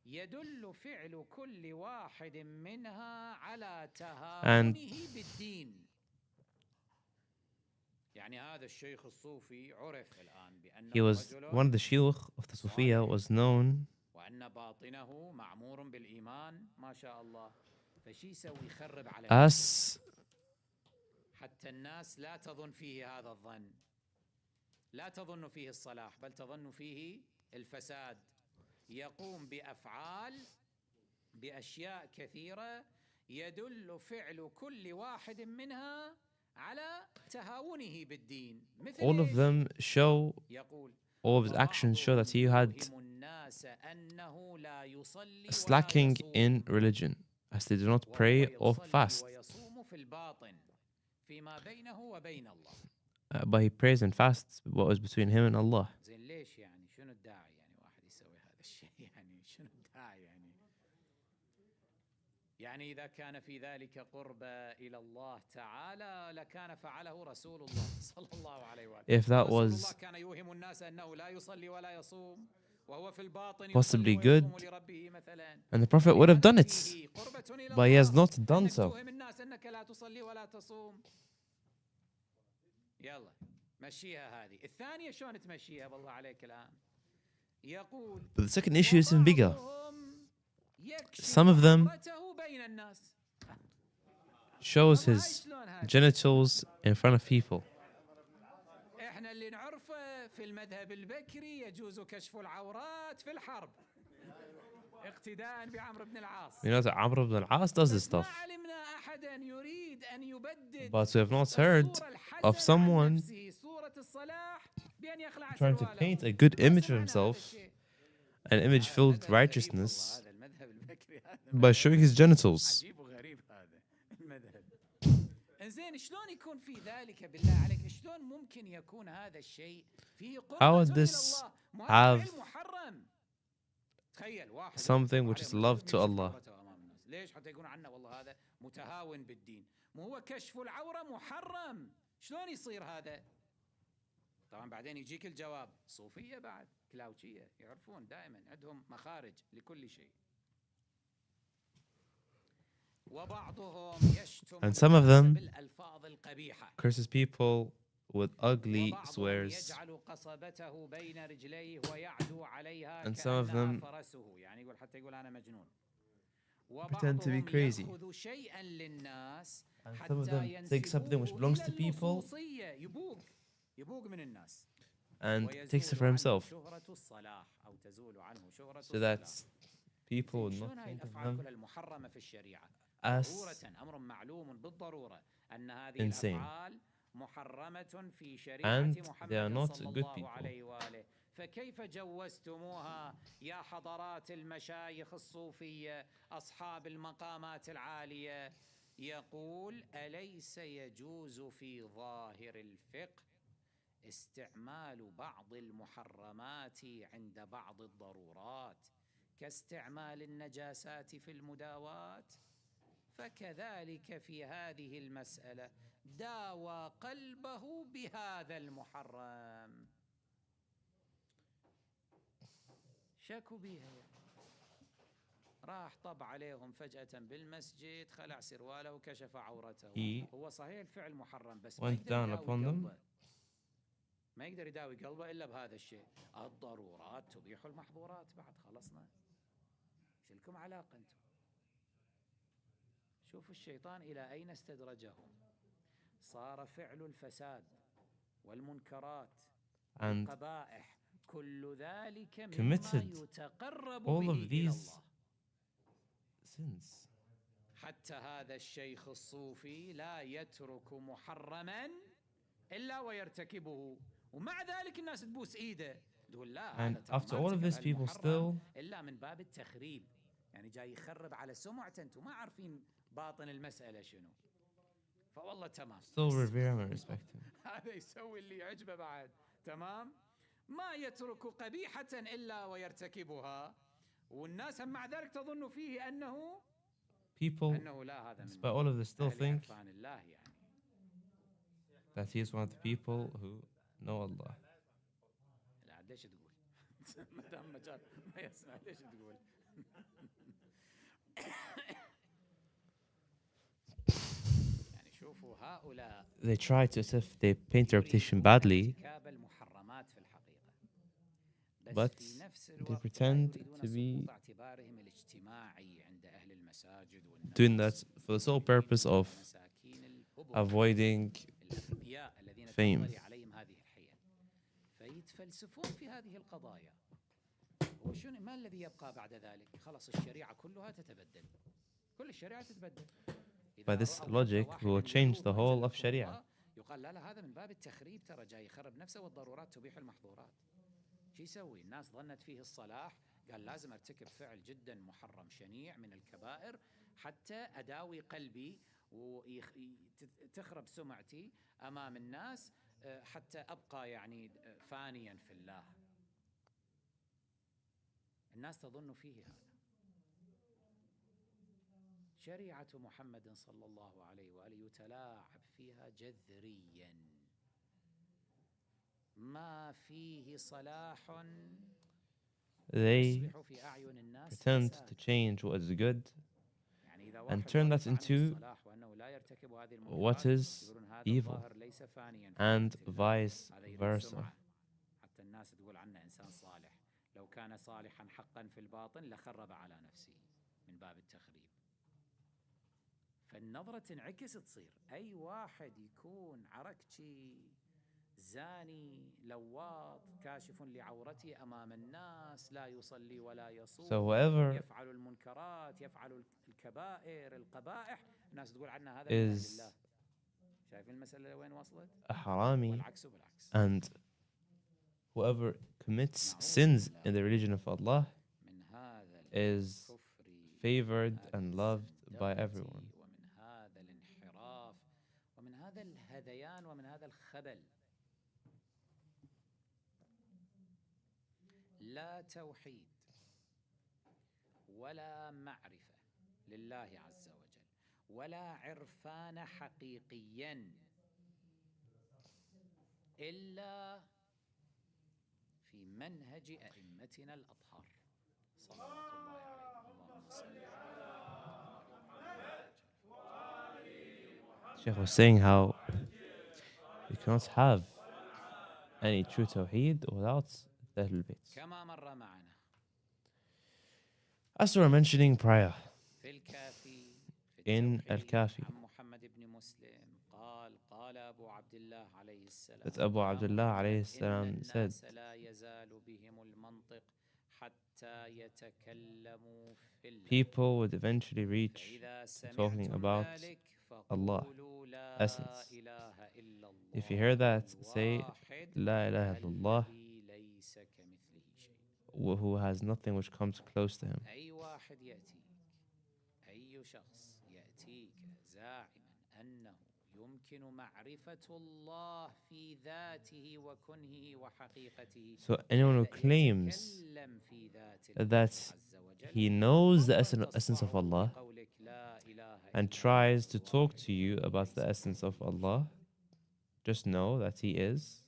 يدل فعل كل واحد منها على تهاونه بالدين. يعني هذا الشيخ الصوفي عرف الآن بأنه he was one of the shuyukh of the Sufiya, was known وأن باطنه معمور بالإيمان ما شاء الله. فشي يسوي؟ يخرب على as حتى الناس لا تظن فيه هذا الظن، لا تظن فيه الصلاح بل تظن فيه الفساد. يقوم بأفعال بأشياء كثيرة يدل فعل كل واحد منها على تهاونه بالدين. مثل all of them show, يقول all of his actions show that he had slacking in religion, as they do not pray or fast. ويصوم في الباطن فيما بينه وبين الله. but he prays and fasts what was between him and Allah. زين ليش يعني شنو الداعي يعني واحد يسوي هذا الشيء يعني شنو الداعي يعني إذا كان في ذلك قربة إلى الله تعالى لكان فعله رسول الله صلى الله عليه وآله. If that رسول الله was كان يوهم الناس أنه لا يصلي ولا يصوم وهو في الباطن possibly يصلي good, ويصوم لربه مثلا. and the Prophet would have done it, فيه قربة إلى but he has الله not done أنك so. توهم الناس أنك لا تصلي ولا تصوم. يلا مشيها هذه. الثانية شلون تمشيها بالله عليك الآن؟ يقول But the second issue is even bigger. وبعضهم يكشف Some of them عورته بين الناس. shows his genitals in front of people. احنا اللي نعرفه في المذهب البكري يجوز كشف العورات في الحرب اقتداء بعمرو بن العاص. You know that Amr ibn al-As does this ما stuff, علمنا أحدا يريد أن يبدد but we have not heard الصورة الحسنة of عن someone نفسه، صورة الصلاح بأن يخلع trying to سرواله. paint a good image of ما سمعنا هذا himself, الشيء. an image filled with هذا غريب righteousness, والله، هذا المذهب البكري هذا by showing his genitals. عجيب وغريب هذا المذهب. انزين شلون يكون في ذلك بالله عليك؟ شلون ممكن يكون هذا الشيء فيه How قربة would إلى this الله؟ have فعل محرم. تخيل واحد something which is love to Allah? عورته أمام الناس. ليش؟ حتى يقولون عنه والله هذا متهاون بالدين. مو هو كشف العورة محرم، شلون يصير هذا؟ طبعا بعدين يجيك الجواب، صوفية بعد كلاوتشية يعرفون دائما عندهم مخارج لكل شيء. وبعضهم يشتم And some of them بالألفاظ القبيحة. curses people with ugly وبعضهم swears, يجعل قصبته بين رجليه ويعدو عليها and some of كأنها them فرسه، يعني يقول حتى يقول أنا مجنون. pretend to be وبعضهم crazy, يأخذ شيئا للناس and some of حتى them take something which belongs to إلى people اللصوصية، يبوق من الناس and takes it ويزول for عنه himself, شهرة الصلاح أو تزول عنه شهرة so that الصلاح. people would شلون not هاي think of الأفعال them كلها المحرمة في الشريعة؟ as ضرورة أمر معلوم بالضرورة أن هذه insane, الأفعال محرمة في شريعة and they are محمد not صلى good الله people. عليه وآله. فكيف جوزتموها يا حضرات المشايخ الصوفية أصحاب المقامات العالية؟ يقول أليس يجوز في ظاهر الفقه استعمال بعض المحرمات عند بعض الضرورات كاستعمال النجاسات في المداواة؟ فكذلك في هذه المسألة داوى قلبه بهذا المحرم. شكوا بها، راح طب عليهم فجأة بالمسجد، خلع سرواله وكشف عورته. he هو صحيح الفعل محرم بس ما went يقدر down يداوي upon them, قلبه، ما يقدر يداوي قلبه إلا بهذا الشيء. الضرورات تبيح المحظورات. بعد خلصنا، ايش لكم علاقة انتم؟ شوفوا الشيطان إلى أين استدرجهم. صار فعل الفساد والمنكرات and والقبائح كل ذلك مما committed يتقرب all به of إلى these الله. sins. حتى هذا الشيخ الصوفي لا يترك محرما إلا ويرتكبه، ومع ذلك الناس تبوس إيده تقول لا And هذا ترى after ما all of ارتكب this, people هالمحرم still إلا من باب التخريب، يعني جاي يخرب على سمعته. أنتم ما عارفين باطن المسألة شنو. فوالله تمام، revere him and respect him. هذا يسوي اللي يعجبه بعد. تمام، ما يترك قبيحة إلا ويرتكبها، والناس هم مع ذلك تظن فيه أنه People, لا هذا despite all of this, still أهل think عرفان الله يعني. that he is one of the people who know Allah. لا عاد ليش تقول؟ ما دام مجال ما يسمع ليش تقول؟ يعني شوفوا هؤلاء They try to, as if they paint their reputation badly, ارتكاب المحرمات في الحقيقة، but بس في نفس they الوقت pretend يريدون to be سقوط اعتبارهم الاجتماعي عند أهل المساجد doing that for the sole purpose of مساكين الهبوط avoiding الأغبياء الذين fame. تنطلي عليهم هذه الحيل، فيتفلسفون في هذه القضايا. وشنو ما الذي يبقى بعد ذلك؟ خلاص الشريعة كلها تتبدل، كل الشريعة تتبدل. By this logic, we will change the whole of Sharia. يقال لا هذا من باب التخريب، ترى جاي يخرب نفسه، والضرورات تبيح المحظورات. شو يسوي؟ الناس ظنت فيه الصلاح، قال لازم ارتكب فعل جدا محرم شنيع من الكبائر حتى أداوي قلبي وتخرب سمعتي أمام الناس، حتى أبقى يعني فانيا في الله. الناس تظن فيه هذا. شريعة محمد صلى الله عليه وآله يتلاعب فيها جذريا، ما فيه صلاح They يصبح في أعين الناس pretend فساد. to change what is good يعني إذا and واحد turn واقف that عنه into الصلاح وأنه لا يرتكب هذه what المنكرات is يقولون هذا evil, الظاهر ليس فانيا في and بيت الله. vice هذا يريد versa. سمعة، حتى الناس تقول عنه إنسان صالح. لو كان صالحا حقا في الباطن لخرب على نفسه من باب التخريب. فالنظرة تنعكس تصير أي واحد يكون عركتي زاني لواط كاشف لعورته أمام الناس، لا يصلي ولا يصوم، So whoever يفعل المنكرات، يفعل الكبائر القبائح، الناس تقول عنه هذا من أهل is الله. شايفين المسألة وين وصلت؟ a harami, والعكس بالعكس. and whoever commits نعوذ sins بالله in the religion of Allah من هذا is الكفر، favored هذه and loved by الزندقة، everyone. ومن هذا الانحراف، ومن هذا الهذيان، ومن هذا الخبل. لا توحيد ولا معرفة لله عز وجل ولا عرفان حقيقيا إلا في منهج أئمتنا الأطهار صلوات الله عليهم. اللهم صل على Sheikh was saying how you cannot have any true tawheed without the Ahlul Bayt. كما مر معنا As we were mentioning prior, في الكافي in التوحيد al-Kafi, عن محمد بن مسلم قال أبو عبد الله عليه السلام that Abu يا Abdullah محمد alayhi إن salam said, الناس لا يزال بهم المنطق حتى يتكلموا في الله people would eventually reach فإذا talking سمعتم about ذلك Allah, فقولوا لا essence. إله إلا الله If you hear that, say, الواحد La ilaha illallah, الذي ليس كمثله شيء. who has nothing which comes close to him. أي واحد يأتيك، أي شخص يأتيك زاعما أنه يمكن معرفة الله في ذاته وكنهه وحقيقته، So anyone who claims يتكلم في ذات الله that عز وجل he knows the فقد essence of تصفعه Allah بقولك لا إله and إلا tries to الله talk to you about the essence of Allah, just know that he is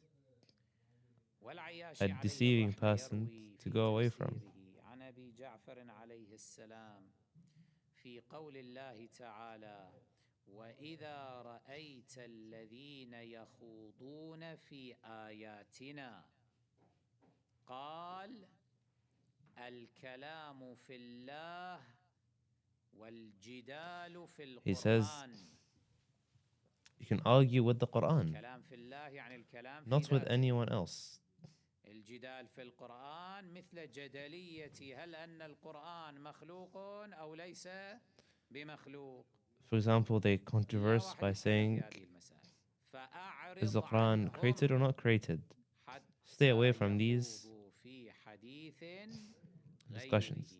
والعياشي a عليه deceiving الرحمة person يروي to في go away from. تفسيره عن أبي جعفر عليه السلام في قول الله تعالى وإذا رأيت الذين يخوضون في آياتنا قال الكلام في الله والجدال في He says, القرآن. you can argue with the Quran, الكلام في الله يعني الكلام في not with ذاته. anyone else. الجدال في القرآن مثل جدلية هل أن القرآن مخلوق أو ليس بمخلوق. For example, they controverse by saying, is the Quran created or not created? Stay away from these discussions.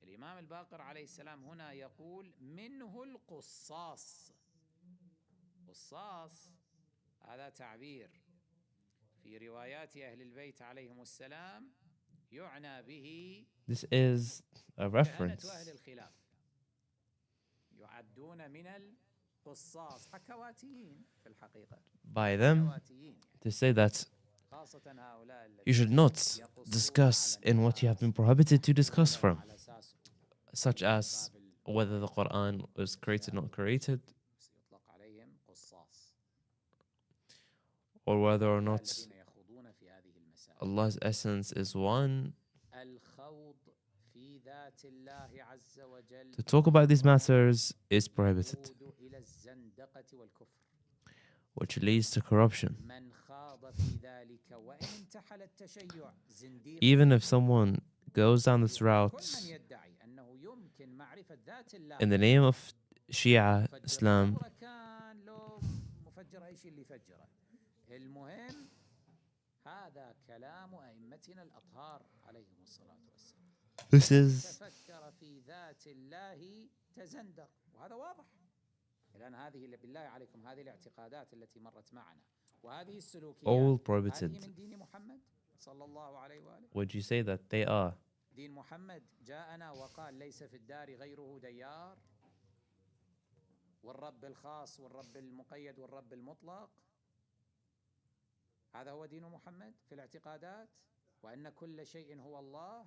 الإمام الباقر عليه السلام هنا يقول منه القصاص. قصاص هذا تعبير في روايات أهل البيت عليهم السلام يعنى به This is a reference. أهل الخلاف يعدون من القصاص حكواتيين في الحقيقة. By them to say that you should not discuss in what you have been prohibited to discuss from, such as whether the Quran was created or not created, or whether or not Allah's essence is one. To talk about these matters is prohibited, which leads to corruption. Even if someone goes down this route in the name of Shia Islam, this is الآن هذه بالله عليكم هذه الاعتقادات التي مرت معنا وهذه all السلوكيات prohibited. هذه من دين محمد صلى الله عليه وآله. Would you say that they are? دين محمد جاءنا وقال ليس في الدار غيره ديار، والرب الخاص والرب المقيد والرب المطلق، هذا هو دين محمد في الاعتقادات، وأن كل شيء هو الله،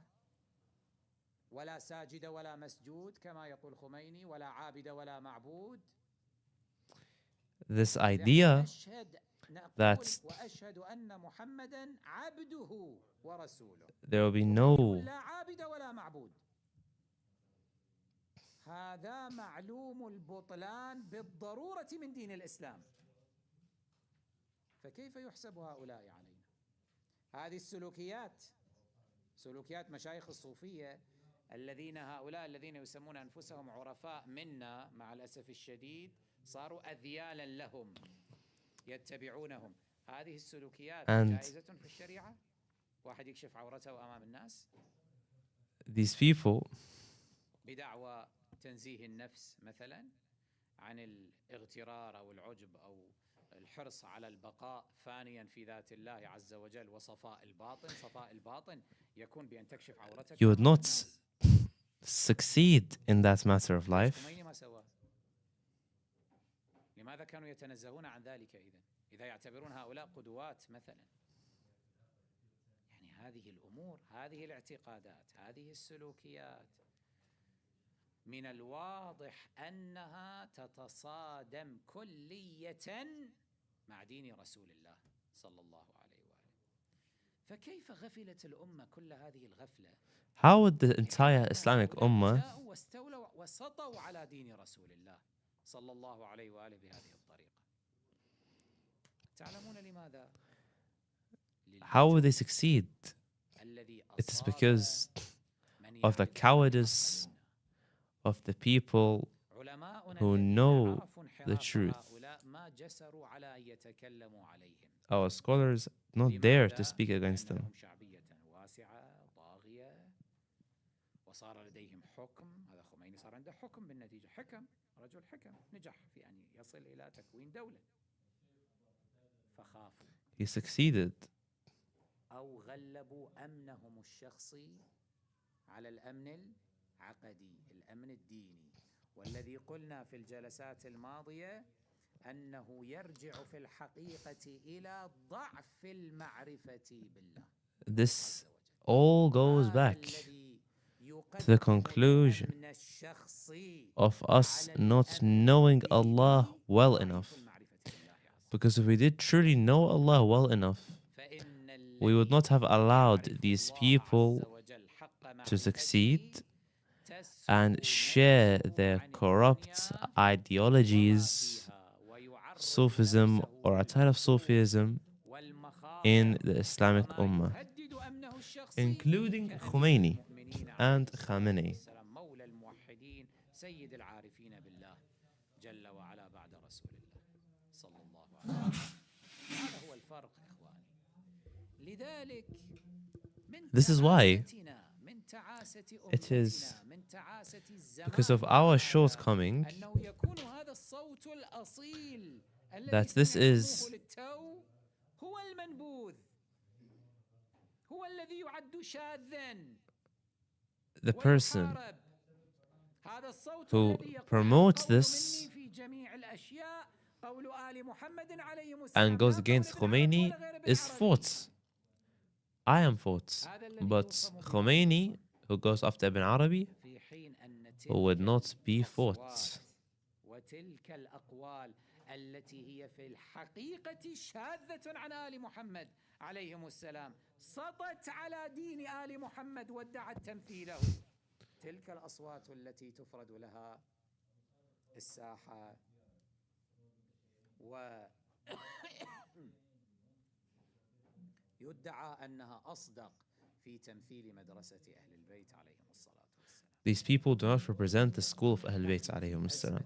ولا ساجد ولا مسجود كما يقول خميني، ولا عابد ولا معبود. This idea that وأشهد أن محمدا عبده ورسوله there will be no لا عابد ولا معبود، هذا معلوم البطلان بالضرورة من دين الإسلام، فكيف يحسب هؤلاء علينا؟ هذه السلوكيات سلوكيات مشايخ الصوفية الذين هؤلاء الذين يسمون أنفسهم عرفاء منا مع الأسف الشديد صاروا أذيالا لهم يتبعونهم. هذه السلوكيات جائزة في الشريعة؟ واحد يكشف عورته أمام الناس these people بدعوى تنزيه النفس مثلا عن الاغترار أو العجب أو الحرص على البقاء فانيا في ذات الله عز وجل، وصفاء الباطن. صفاء الباطن يكون بأن تكشف عورتك. you would not succeed in that matter of life. ما سواه؟ لماذا كانوا يتنزهون عن ذلك إذا يعتبرون هؤلاء قدوات مثلا؟ يعني هذه الأمور، هذه الاعتقادات، هذه السلوكيات من الواضح أنها تتصادم كلية مع دين رسول الله صلى الله عليه وآله. فكيف غفلت الأمة كل هذه الغفلة؟ How would the entire Islamic Ummah واستولوا وسطوا على دين رسول الله صلى الله عليه وآله بهذه الطريقة؟ تعلمون لماذا؟ how would they succeed? It is because of the cowardice of the people who know the truth. Our scholars not dare to speak against them. وصار لديهم حكم. هذا خميني صار عنده حكم بالنتيجة، حكم، رجل حكم نجح في أن يصل إلى تكوين دولة، فخافوا. He succeeded. أو غلبوا أمنهم الشخصي على الأمن العقدي، الأمن الديني، والذي قلنا في الجلسات الماضية أنه يرجع في الحقيقة إلى ضعف المعرفة بالله. This all goes back to the conclusion of us not knowing Allah well enough. Because if we did truly know Allah well enough, we would not have allowed these people to succeed and share their corrupt ideologies, Sufism or a type of Sufism in the Islamic Ummah, including Khomeini and Khamenei. This is why it is because of our shortcoming that this is the person who promotes this and goes against Khomeini is fought. I am fought. But Khomeini, who goes after Ibn Arabi, would not be fought. التي هي في الحقيقة شاذة عن آل محمد عليهم السلام، سطت على دين آل محمد وادعت تمثيله. تلك الأصوات التي تفرد لها الساحة ويدعى أنها أصدق في تمثيل مدرسة أهل البيت عليهم الصلاة والسلام. These people do not represent the school of Ahl Bayt عليهم السلام.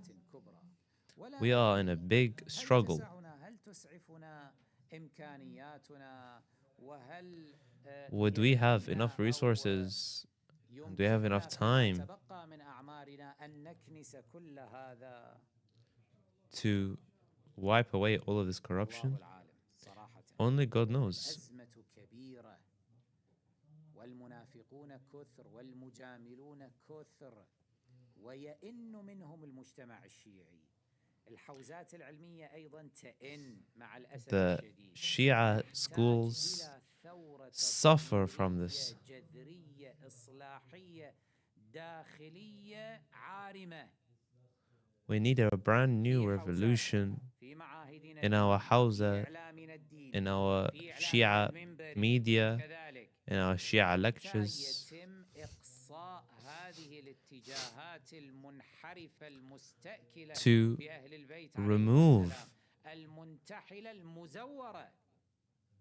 We are in a big struggle. Would we have enough resources? Do we have enough time to wipe away all of this corruption? الله العالم صراحة Only God knows. الأزمة كبيرة والمنافقون كثر والمجاملون كثر ويئن منهم المجتمع الشيعي. الحوزات العلمية أيضا تئن مع الأسف The الشديد. Shia schools suffer from this. جذرية إصلاحية داخلية عارمة. We need a brand new revolution in our Hausa, in our Shia media, in our Shia lectures, يتم إقصاء هذه الاتجاهات المنحرفة المستأكلة to بأهل البيت remove المنتحلة المزورة.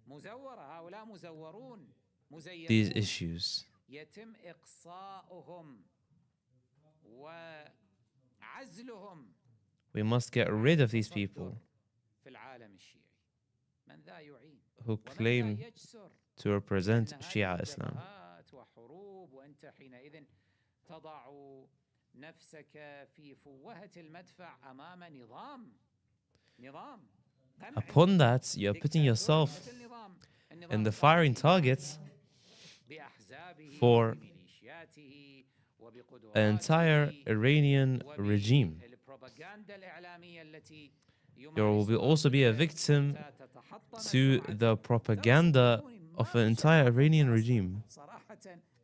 مزورة، هؤلاء مزورون مزيفون. these issues. يتم إقصاؤهم وعزلهم. We must get rid of these people في العالم الشيعي من ذا يعين who ومن ذا claim يجسر to represent إن هذه Shia Islam. جبهات وحروب وأنت حينئذ تضع نفسك في فوهة المدفع أمام نظام قمعي. Upon that, you're putting yourself مثل in the firing target بأحزابه for وبميليشياته وبقدراته an entire Iranian regime. وبالبروباغندا الإعلامية التي You will also be a victim to the propaganda of an entire Iranian regime. صراحة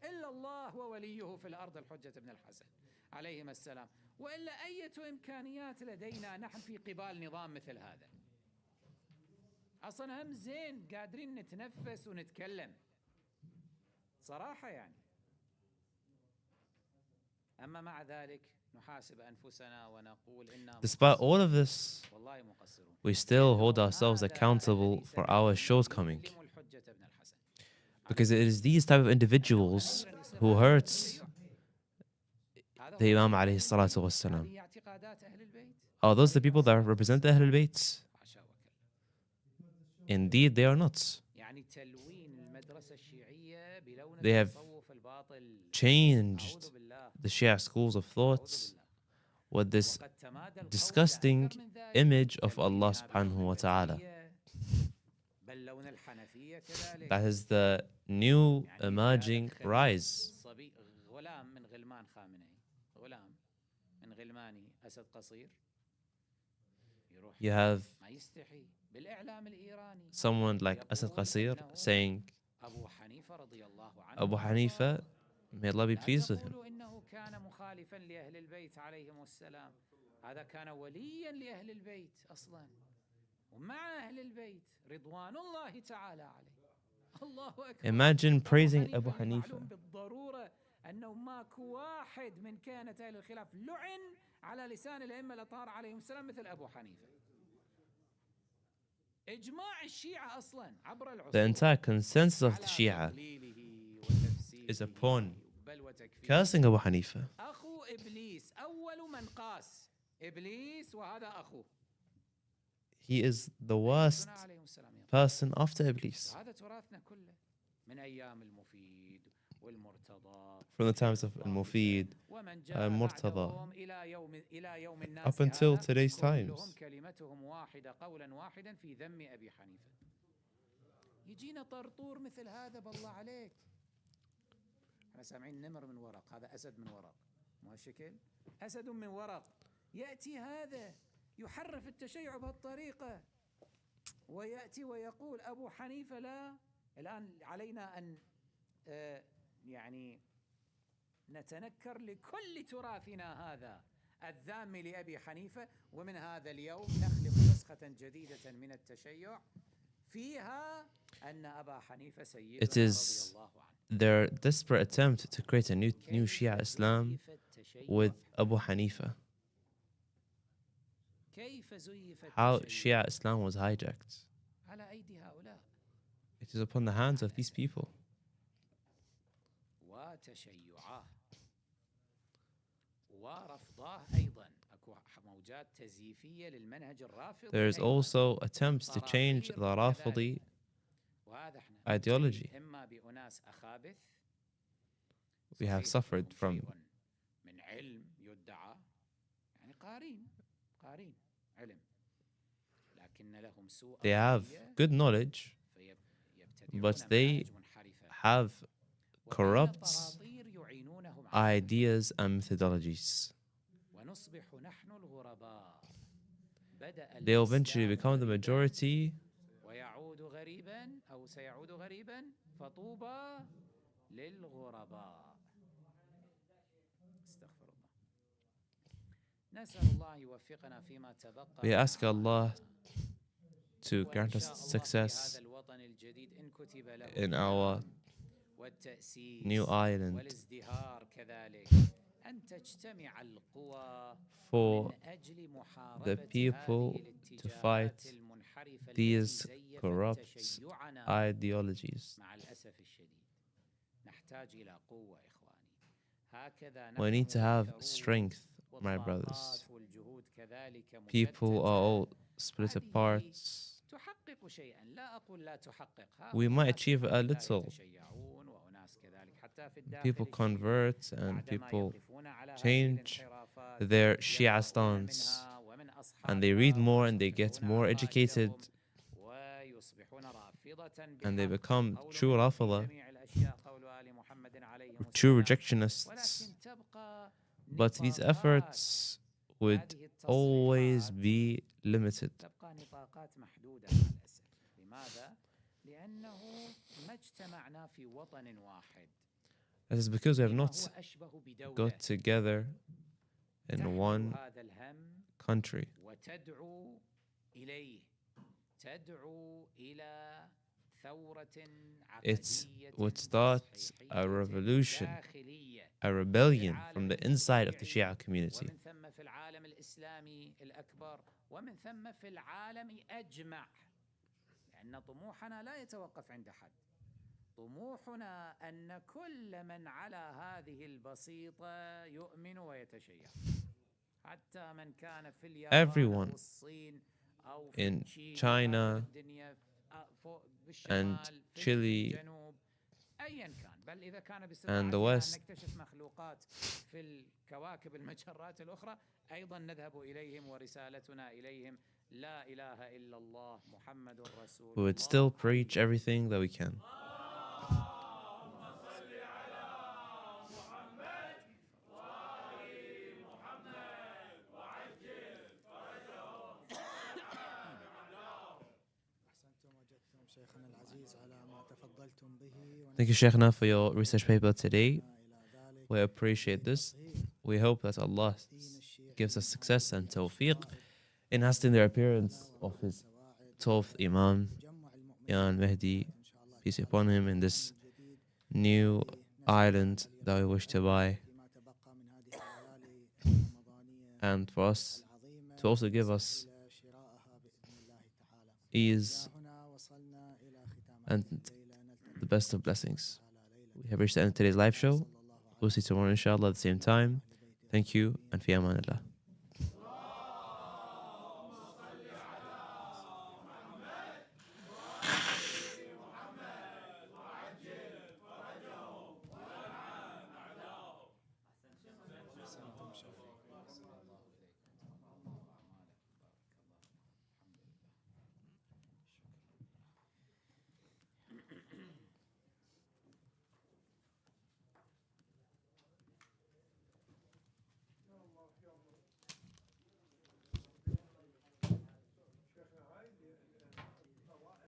إلا الله ووليه في الأرض الحجة بن الحسن عليهما السلام، وإلا أية إمكانيات لدينا نحن في قبال نظام مثل هذا؟ أصلا هم زين قادرين نتنفس ونتكلم صراحة يعني. أما مع ذلك نحاسب أنفسنا ونقول إننا Despite all of this, والله مقصرون. we still hold ourselves accountable for our shortcoming, الحجة بن الحسن. because it is these type of individuals who hurt the Imam alayhi salatu wassalam. هذه اعتقادات أهل البيت. Are those the people that represent the Ahlul Bayt? حاشا وكلا. Indeed, they are not. يعني تلوين المدرسة الشيعية بلون They have التصوف الباطل. changed أعوذ بالله. the Shia schools of أعوذ thoughts بالله. with this وقد تمادى القول disgusting أكثر من ذلك. image of Allah تلوينها subhanahu wa بلون ta'ala. الحنفية. بل لون الحنفية كذلك. That is the new يعني emerging هذا rise. صبي غلام من غلمان خامنئي، غلام من غلماني أسد قصير يروح You have ما يستحي بالإعلام الإيراني someone like Asad Qasir saying, أبو حنيفة رضي الله عنه Abu Hanifa, may Allah be لا pleased with him. تقولوا إنه كان مخالفا لأهل البيت عليهم السلام، هذا كان وليا لأهل البيت أصلا ومع أهل البيت رضوان الله تعالى عليه. الله أكبر. Imagine praising أبو Abu حنيفة Hanifa. المعلوم بالضرورة أنه ماكو واحد من كانة أهل الخلاف لعن على لسان الأئمة الأطهار عليهم السلام مثل أبو حنيفة. إجماع الشيعة أصلا عبر العصور The entire consensus of the على Shia تضليله وتفسيره is upon بل وتكفيره. cursing Abu Hanifa. أخو إبليس أول من قاس إبليس وهذا أخوه. He is the worst عليهم السلام يقول. person after Iblis. هذا تراثنا كله من أيام المفيد والمرتضى From the times of Al-Mufid, ومن جاء Murtada, بعدهم إلى يوم الناس up until هذا today's كلهم times. كلمتهم واحدة قولا واحدا في ذم أبي حنيفة. يجينا طرطور مثل هذا بالله عليك. احنا سامعين نمر من ورق، هذا أسد من ورق، مو هالشكل؟ أسد من ورق. يأتي هذا يحرف التشيع بهالطريقة ويأتي ويقول أبو حنيفة لا. الآن علينا أن يعني نتنكر لكل تراثنا هذا الذام لأبي حنيفة، ومن هذا اليوم نخلق نسخة جديدة من التشيع فيها أن أبا حنيفة سيدنا It is رضي الله عنه. their desperate attempt to create a new Shia Islam with Abu Hanifa. كيف زيف How التشيع Shia Islam was hijacked. على أيدي هؤلاء It is upon the hands of these people. وتشيعاه ورفضاه أيضا. أكو موجات تزييفية للمنهج الرافضي. There is also attempts to change the Rafidi وهذا احنا ideology. إما بأناس أخابث We have suffered from من علم يدعى، يعني قارين علم لكن لهم سوء They have good knowledge, but they have corrupt ideas and methodologies. ونصبح نحن الغرباء بدأ They'll eventually الإسلام become the غريباً majority, ويعود غريبا أو سيعود غريبا فطوبى للغرباء. استغفر الله. نسأل الله يوفقنا فيما تبقى. we ask Allah to وإن grant us شاء الله في success هذا الوطن الجديد إن كتب له in our والتأسيس new island والازدهار كذلك أن تجتمع القوى for من أجل the محاربة people هذه to fight الاتجاهات المنحرفة these التي زيفت corrupt تشيعنا. ideologies. مع الأسف الشديد نحتاج إلى قوة إخواني. هكذا We need to have نحن strength, my والطاقات brothers. والجهود كذلك People are مشتتة. all split apart. تحقق شيئا لا أقول لا تحقق. We might achieve a هؤلاء little. يتشيعون وأناس كذلك حتى في People الداخل convert and بعدما people يقفون على هذه change الانحرافات their Shia يقرؤون stance منها ومن أصحابها and they read more and they get ويصححون more educated عقائدهم ويصبحون رافضة and they بحق. become قول true منهم في Rafida, جميع الأشياء قول آل محمد عليهم true السلام. rejectionists. ولكن تبقى But these نطاقات efforts would هذه always التصحيحات be limited. تبقى نطاقات محدودة مع الأسف. لماذا؟ لأنه ما اجتمعنا في وطن واحد. That is because we have لما not هو أشبه بدولة got together in تحمل one هذا الهم country. وتدعو إليه، تدعو إلى ثورة It عقدية would start a تصحيحية revolution, داخلية a rebellion from the inside of the Shia community. ومن ثم في العالم الإسلامي الأكبر ومن ثم في العالم أجمع. لأن طموحنا لا يتوقف عند حد. طموحنا أن كل من على هذه البسيطة يؤمن ويتشيع، حتى من كان في اليابان Everyone أو الصين أو في in الصين China الدنيا فوق and بالشمال في Chile الجنوب أيا كان. بل إذا كان and the باستطاعتنا أن West نكتشف مخلوقات في الكواكب المجرات الأخرى أيضا نذهب إليهم ورسالتنا إليهم لا إله إلا الله محمد رسول we would الله. still preach everything that we can. أحسنتم وجدتم شيخنا العزيز على ما تفضلتم به. Thank you, Sheikhna, for your research paper today. إلى ذلك We appreciate this. We hope that Allah gives us success and tawfiq in hastening the appearance of His 12th Imam, Imam Mahdi, peace be upon him, in this new island that we wish to buy, فيما تبقى من هذه الليالي الرمضانية and for us العظيمة to also give us إلى شرائها بإذن الله تعالى. ease هنا وصلنا إلى ختام and الليلة. نلتقي the best of blessings. تعالى ليلة We have reached the end of today's live show. صلى الله عليه We'll see you tomorrow, inshallah, at the same time. Thank you, and fi amanillah.